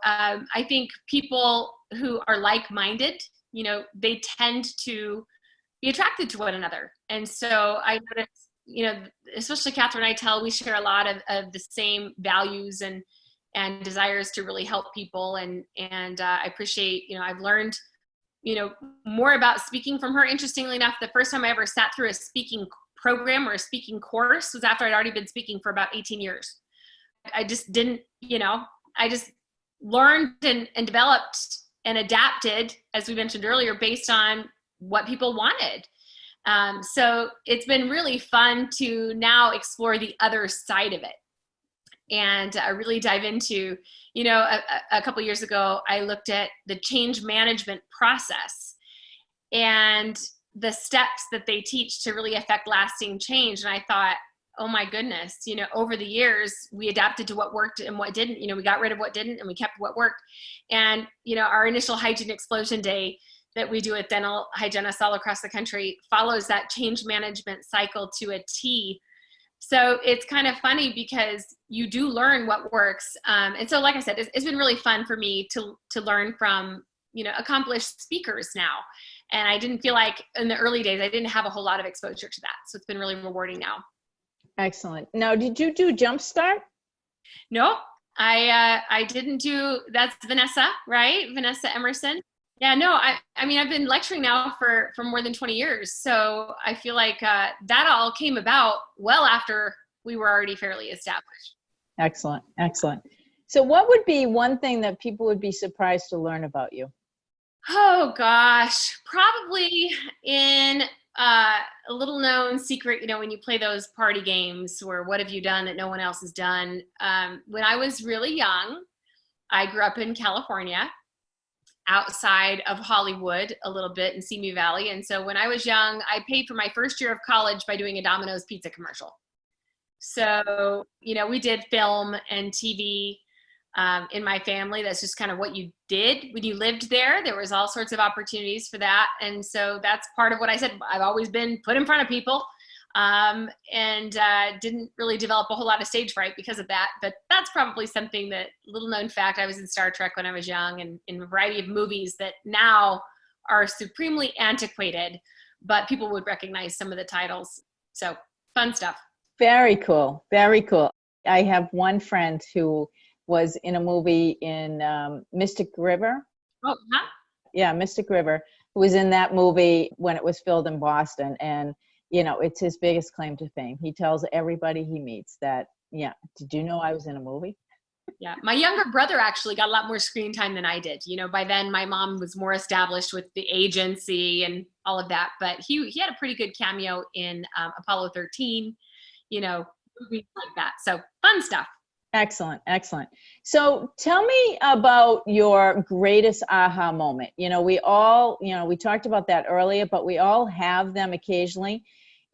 I think people who are like-minded, they tend to be attracted to one another. And so I noticed, especially Catherine Eitel, we share a lot of the same values and desires to really help people. And I appreciate, I've learned, more about speaking from her. Interestingly enough, the first time I ever sat through a speaking program or a speaking course was after I'd already been speaking for about 18 years. I just didn't, I just learned and developed and adapted, as we mentioned earlier, based on what people wanted. So it's been really fun to now explore the other side of it and really dive into, a couple of years ago, I looked at the change management process and the steps that they teach to really affect lasting change. And I thought, oh my goodness, over the years, we adapted to what worked and what didn't. We got rid of what didn't and we kept what worked. And, our initial Hygiene Explosion Day that we do at dental hygienists all across the country follows that change management cycle to a T. So it's kind of funny because you do learn what works. And so, like I said, it's been really fun for me to learn from, accomplished speakers now. And I didn't feel like in the early days, I didn't have a whole lot of exposure to that. So it's been really rewarding now. Excellent. Now, did you do Jumpstart? No, I didn't do, that's Vanessa, right? Vanessa Emerson. Yeah, no, I mean, I've been lecturing now for more than 20 years. So I feel like that all came about well after we were already fairly established. Excellent. Excellent. So what would be one thing that people would be surprised to learn about you? Oh gosh, probably in a little known secret, when you play those party games where what have you done that no one else has done? When I was really young, I grew up in California, outside of Hollywood a little bit in Simi Valley. And so when I was young, I paid for my first year of college by doing a Domino's pizza commercial. So, we did film and TV in my family. That's just kind of what you did when you lived there. There was all sorts of opportunities for that. And so that's part of what I said. I've always been put in front of people and didn't really develop a whole lot of stage fright because of that. But that's probably something that, little known fact, I was in Star Trek when I was young and in a variety of movies that now are supremely antiquated, but people would recognize some of the titles. So fun stuff. Very cool. Very cool. I have one friend who was in a movie in Mystic River. Oh, huh? Yeah, Mystic River, who was in that movie when it was filmed in Boston. And, it's his biggest claim to fame. He tells everybody he meets that, yeah, did you know I was in a movie? Yeah, my younger brother actually got a lot more screen time than I did. By then my mom was more established with the agency and all of that, but he had a pretty good cameo in Apollo 13, movies like that. So fun stuff. Excellent. Excellent. So tell me about your greatest aha moment. We all, we talked about that earlier, but we all have them occasionally,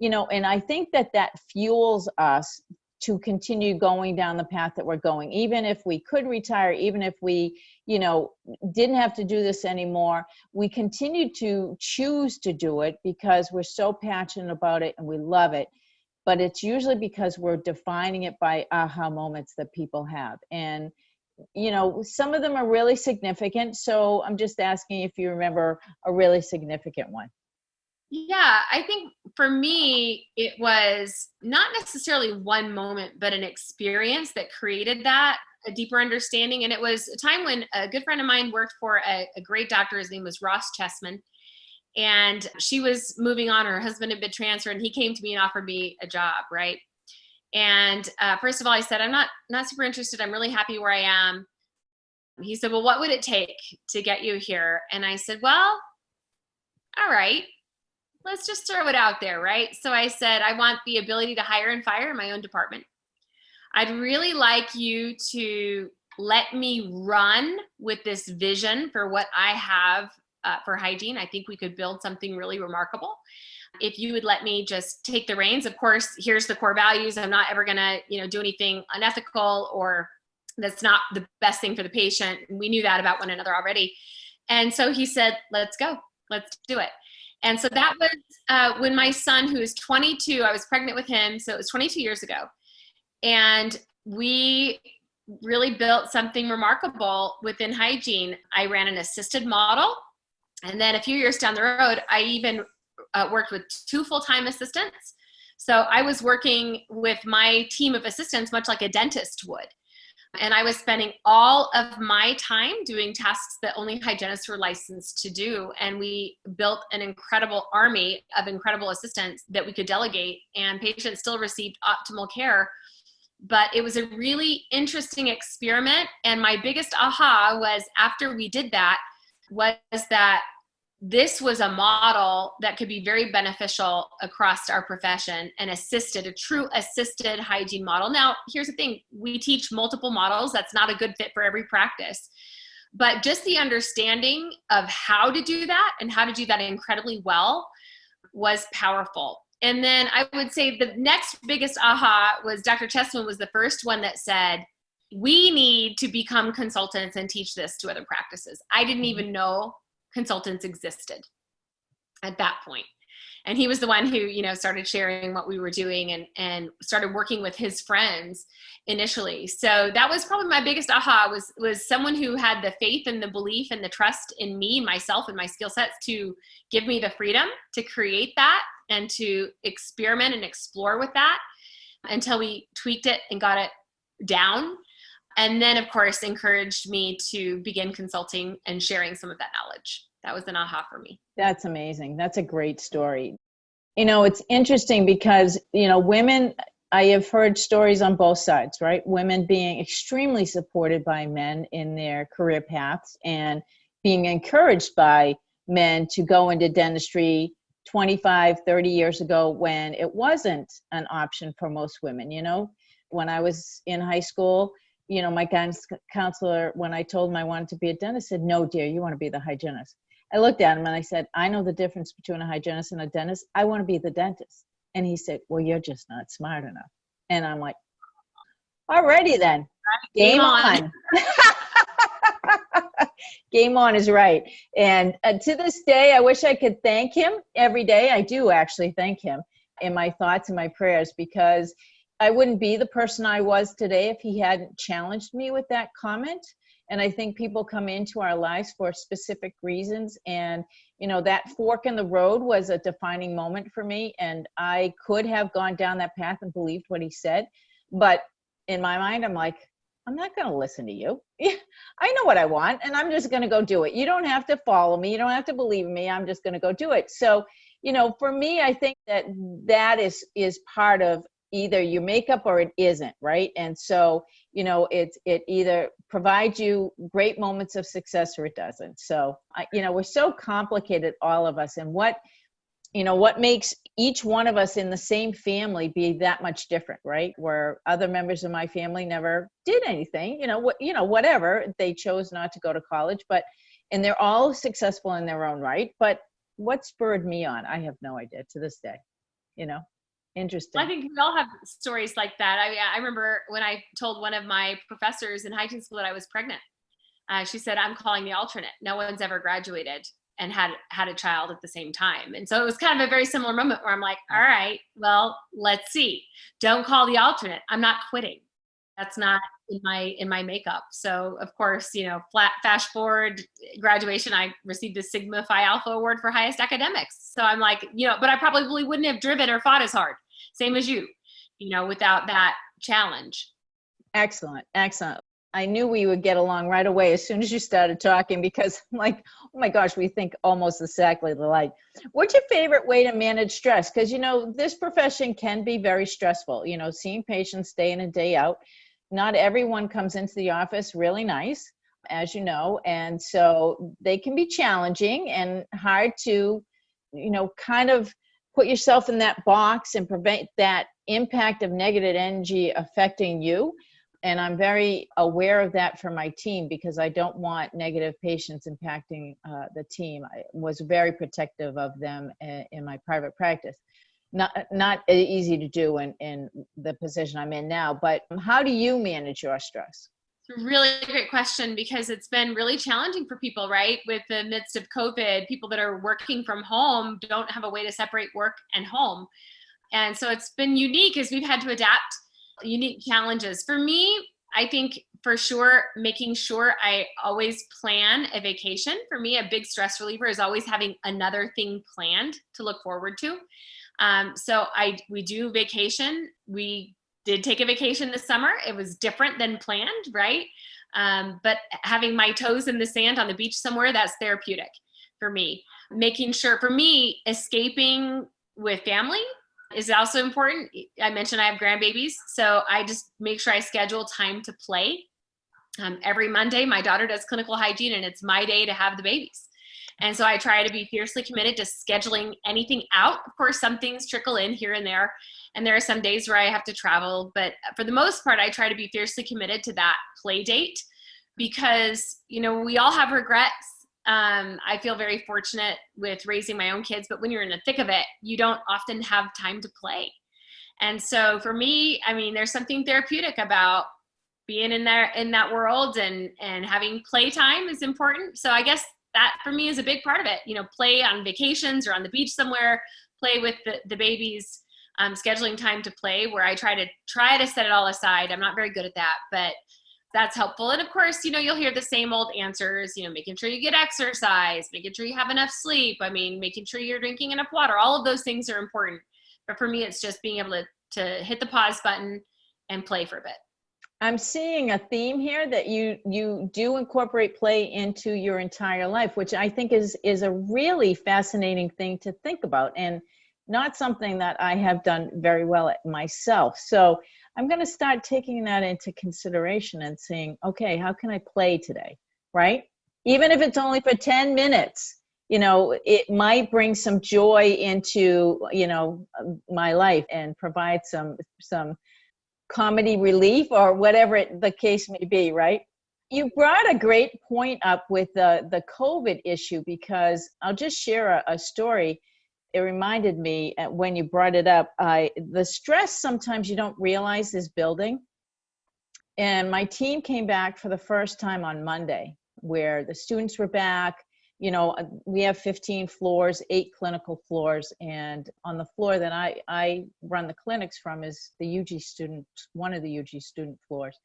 and I think that fuels us to continue going down the path that we're going. Even if we could retire, even if we, didn't have to do this anymore, we continue to choose to do it because we're so passionate about it and we love it. But it's usually because we're defining it by aha moments that people have. And, some of them are really significant. So I'm just asking if you remember a really significant one. Yeah, I think for me, it was not necessarily one moment, but an experience that created that, a deeper understanding. And it was a time when a good friend of mine worked for a great doctor. His name was Ross Chessman. And she was moving on. Her husband had been transferred and he came to me and offered me a job, right? And first of all, I said, I'm not super interested. I'm really happy where I am. He said, well, what would it take to get you here? And I said, well, all right, let's just throw it out there, right? So I said, I want the ability to hire and fire in my own department. I'd really like you to let me run with this vision for what I have for hygiene. I think we could build something really remarkable. If you would let me just take the reins. Of course, here's the core values. I'm not ever gonna, do anything unethical or that's not the best thing for the patient. We knew that about one another already. And so he said, let's go, let's do it. And so that was when my son, who is 22, I was pregnant with him. So it was 22 years ago. And we really built something remarkable within hygiene. I ran an assisted model. And then a few years down the road, I even worked with 2 full-time assistants. So I was working with my team of assistants, much like a dentist would. And I was spending all of my time doing tasks that only hygienists were licensed to do. And we built an incredible army of incredible assistants that we could delegate, and patients still received optimal care. But it was a really interesting experiment. And my biggest aha was after we did that, was that this was a model that could be very beneficial across our profession and a true assisted hygiene model. Now, here's the thing. We teach multiple models. That's not a good fit for every practice. But just the understanding of how to do that and how to do that incredibly well was powerful. And then I would say the next biggest aha was Dr. Chessman was the first one that said, we need to become consultants and teach this to other practices. I didn't even know consultants existed at that point. And he was the one who, started sharing what we were doing and started working with his friends initially. So that was probably my biggest aha was someone who had the faith and the belief and the trust in me, myself, and my skill sets to give me the freedom to create that and to experiment and explore with that until we tweaked it and got it down. And then, of course, encouraged me to begin consulting and sharing some of that knowledge. That was an aha for me. That's amazing. That's a great story. It's interesting because, women, I have heard stories on both sides, right? Women being extremely supported by men in their career paths and being encouraged by men to go into dentistry 25, 30 years ago when it wasn't an option for most women. When I was in high school, my guidance counselor, when I told him I wanted to be a dentist, said, no, dear, you want to be the hygienist. I looked at him and I said, I know the difference between a hygienist and a dentist. I want to be the dentist. And he said, well, you're just not smart enough. And I'm like, alrighty then, game on. Game on is right. And to this day, I wish I could thank him every day. I do actually thank him in my thoughts and my prayers, because I wouldn't be the person I was today if he hadn't challenged me with that comment. And I think people come into our lives for specific reasons. And, that fork in the road was a defining moment for me. And I could have gone down that path and believed what he said. But in my mind, I'm like, I'm not going to listen to you. I know what I want, and I'm just going to go do it. You don't have to follow me. You don't have to believe me. I'm just going to go do it. So, for me, I think that is part of either your makeup or it isn't, right? And so, it either provides you great moments of success or it doesn't. So, we're so complicated, all of us, and what makes each one of us in the same family be that much different, right? Where other members of my family never did anything, whatever. They chose not to go to college, and they're all successful in their own right. But what spurred me on? I have no idea to this day, Interesting. I think we all have stories like that. I remember when I told one of my professors in hygiene school that I was pregnant. She said, I'm calling the alternate. No one's ever graduated and had a child at the same time. And so it was kind of a very similar moment where I'm like, all right, well, let's see. Don't call the alternate. I'm not quitting. That's not in my makeup. So of course, fast forward graduation, I received the Sigma Phi Alpha Award for highest academics. So I'm like, but I probably wouldn't have driven or fought as hard. Same as you, without that challenge. Excellent. Excellent. I knew we would get along right away as soon as you started talking, because I'm like, oh my gosh, we think almost exactly alike. What's your favorite way to manage stress? Because, this profession can be very stressful, seeing patients day in and day out. Not everyone comes into the office really nice. as you know, and so they can be challenging and hard to, kind of put yourself in that box and prevent that impact of negative energy affecting you. And I'm very aware of that for my team because I don't want negative patients impacting the team. I was very protective of them in my private practice. Not easy to do in the position I'm in now, but how do you manage your stress? Really great question, because it's been really challenging for people, right? With the midst of COVID, people that are working from home don't have a way to separate work and home. And so it's been unique as we've had to adapt unique challenges. For me, I think for sure, making sure I always plan a vacation. For me, a big stress reliever is always having another thing planned to look forward to. We do vacation. We did take a vacation this summer. It was different than planned, right? But having my toes in the sand on the beach somewhere, that's therapeutic for me. Making sure, for me, escaping with family is also important. I mentioned I have grandbabies, so I just make sure I schedule time to play. Every Monday, my daughter does clinical hygiene, and it's my day to have the babies. And so I try to be fiercely committed to scheduling anything out. Of course, some things trickle in here and there. And there are some days where I have to travel. But for the most part, I try to be fiercely committed to that play date because, we all have regrets. I feel very fortunate with raising my own kids, but when you're in the thick of it, you don't often have time to play. And so for me, there's something therapeutic about being in that world, and having playtime is important. So I guess that for me is a big part of it. Play on vacations or on the beach somewhere, play with the babies, scheduling time to play where I try to set it all aside. I'm not very good at that, but that's helpful. And of course, you'll hear the same old answers, making sure you get exercise, making sure you have enough sleep. Making sure you're drinking enough water. All of those things are important. But for me, it's just being able to hit the pause button and play for a bit. I'm seeing a theme here that you do incorporate play into your entire life, which I think is a really fascinating thing to think about, and not something that I have done very well at myself. So I'm going to start taking that into consideration and saying, okay, how can I play today, right? Even if it's only for 10 minutes, it might bring some joy into, my life and provide some comedy relief or whatever the case may be, right? You brought a great point up with the COVID issue, because I'll just share a story. It reminded me when you brought it up, the stress sometimes you don't realize is building. And my team came back for the first time on Monday, where the students were back. We have 15 floors, 8 clinical floors, and on the floor that I run the clinics from is the UG student, one of the UG student floors.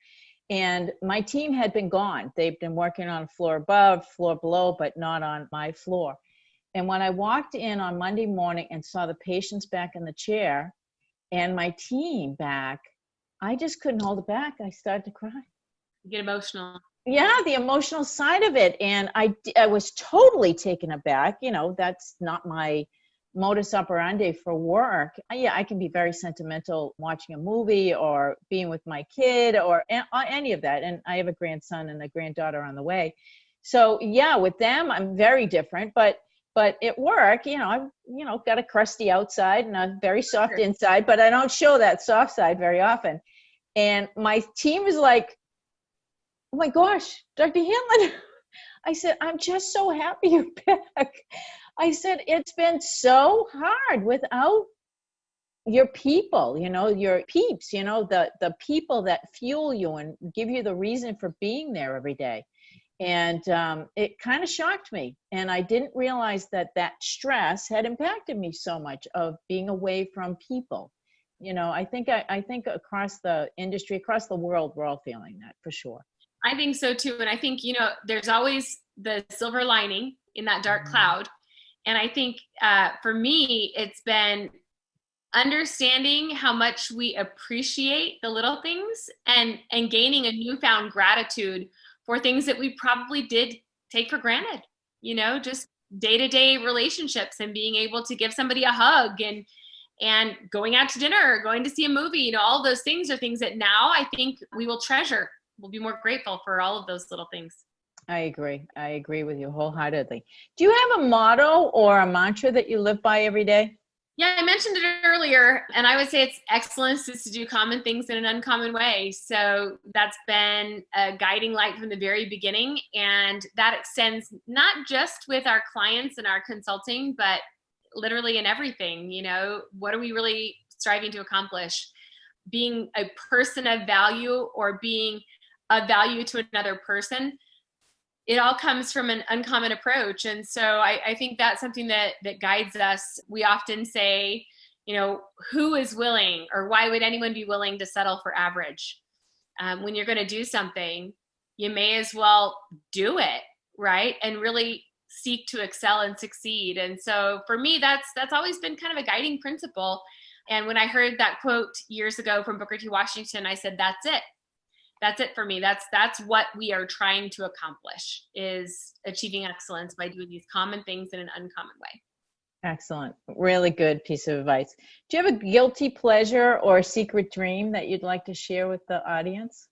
And my team had been gone. They've been working on floor above, floor below, but not on my floor. And when I walked in on Monday morning and saw the patients back in the chair and my team back, I just couldn't hold it back. I started to cry. You get emotional. Yeah, the emotional side of it. And I was totally taken aback. That's not my modus operandi for work. Yeah, I can be very sentimental watching a movie or being with my kid or any of that. And I have a grandson and a granddaughter on the way. So yeah, with them, I'm very different. But at work, I've, got a crusty outside and a very soft inside, but I don't show that soft side very often. And my team is like, oh my gosh, Dr. Hanlon. I said, I'm just so happy you're back. I said, it's been so hard without your people, your peeps, the people that fuel you and give you the reason for being there every day. And it kind of shocked me. And I didn't realize that stress had impacted me so much of being away from people. I think across the industry, across the world, we're all feeling that for sure. I think so too. And I think, there's always the silver lining in that dark cloud. And I think for me, it's been understanding how much we appreciate the little things and gaining a newfound gratitude for things that we probably did take for granted, just day-to-day relationships and being able to give somebody a hug and going out to dinner, going to see a movie, all those things are things that now I think we will treasure. We'll be more grateful for all of those little things. I agree. I agree with you wholeheartedly. Do you have a motto or a mantra that you live by every day? Yeah, I mentioned it earlier, and I would say it's excellence is to do common things in an uncommon way. So that's been a guiding light from the very beginning. And that extends not just with our clients and our consulting, but literally in everything. What are we really striving to accomplish? Being a person of value or being of value to another person, it all comes from an uncommon approach. And so I think that's something that guides us. We often say, who is willing, or why would anyone be willing to settle for average? When you're going to do something, you may as well do it, right? And really seek to excel and succeed. And so for me, that's always been kind of a guiding principle. And when I heard that quote years ago from Booker T. Washington, I said, that's it. That's it for me. That's what we are trying to accomplish, is achieving excellence by doing these common things in an uncommon way. Excellent. Really good piece of advice. Do you have a guilty pleasure or a secret dream that you'd like to share with the audience?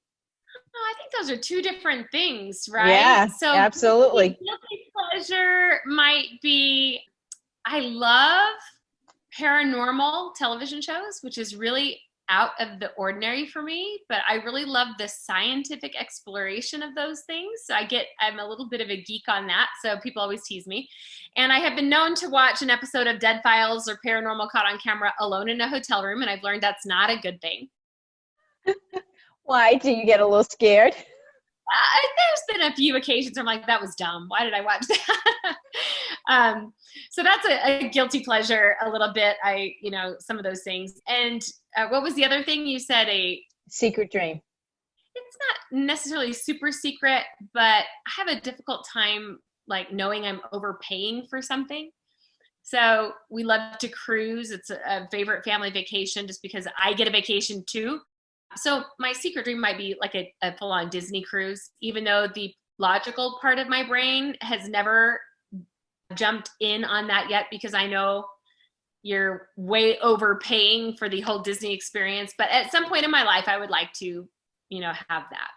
Oh, I think those are two different things, right? Yeah, so absolutely. Guilty pleasure might be, I love paranormal television shows, which is really out of the ordinary for me, but I really love the scientific exploration of those things. So I'm a little bit of a geek on that. So people always tease me. And I have been known to watch an episode of Dead Files or Paranormal Caught on Camera alone in a hotel room. And I've learned that's not a good thing. Why? Do you get a little scared? There's been a few occasions where I'm like, that was dumb. Why did I watch that? So that's a guilty pleasure a little bit. Some of those things. And what was the other thing you said? A secret dream. It's not necessarily super secret, but I have a difficult time knowing I'm overpaying for something. So we love to cruise. It's a favorite family vacation just because I get a vacation too. So my secret dream might be like a full-on Disney cruise, even though the logical part of my brain has never jumped in on that yet, because I know you're way overpaying for the whole Disney experience. But at some point in my life, I would like to, have that.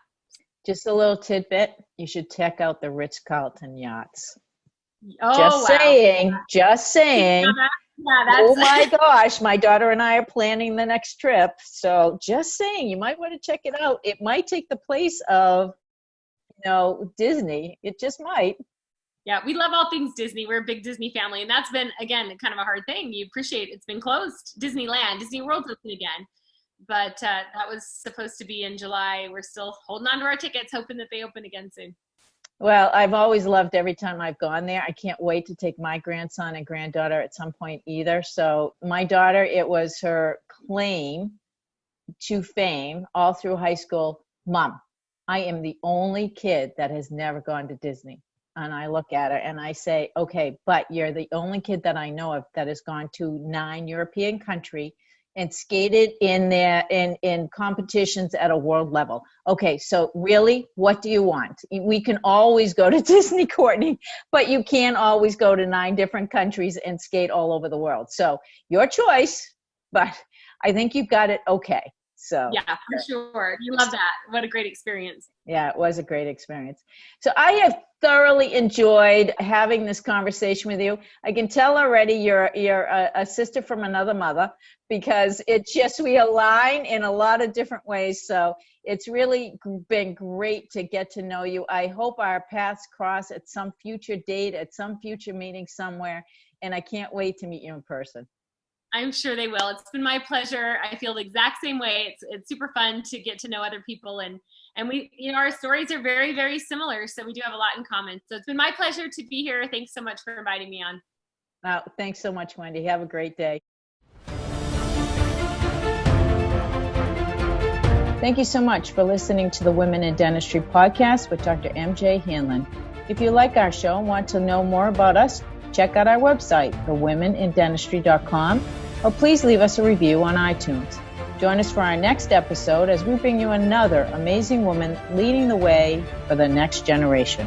Just a little tidbit. You should check out the Ritz-Carlton yachts. Oh, Just saying. Yeah, oh my gosh, my daughter and I are planning the next trip. So just saying, you might want to check it out. It might take the place of, Disney. It just might. Yeah, we love all things Disney. We're a big Disney family. And that's been, again, kind of a hard thing. You appreciate it's been closed. Disneyland, Disney World's open again. But that was supposed to be in July. We're still holding on to our tickets, hoping that they open again soon. Well, I've always loved every time I've gone there. I can't wait to take my grandson and granddaughter at some point either. So my daughter, it was her claim to fame all through high school. Mom, I am the only kid that has never gone to Disney. And I look at her and I say, okay, but you're the only kid that I know of that has gone to 9 European countries and skated in competitions at a world level. Okay, so really, what do you want? We can always go to Disney, Courtney, but you can't always go to 9 different countries and skate all over the world. So your choice, but I think you've got it okay. So yeah, for sure. You love that. What a great experience. Yeah, it was a great experience. So I have thoroughly enjoyed having this conversation with you. I can tell already you're a sister from another mother, because we align in a lot of different ways. So it's really been great to get to know you. I hope our paths cross at some future date, at some future meeting somewhere. And I can't wait to meet you in person. I'm sure they will. It's been my pleasure. I feel the exact same way. It's super fun to get to know other people, and we, our stories are very, very similar. So we do have a lot in common. So it's been my pleasure to be here. Thanks so much for inviting me on. Thanks so much, Wendy. Have a great day. Thank you so much for listening to the Women in Dentistry podcast with Dr. MJ Hanlon. If you like our show and want to know more about us, check out our website, thewomenindentistry.com, or please leave us a review on iTunes. Join us for our next episode as we bring you another amazing woman leading the way for the next generation.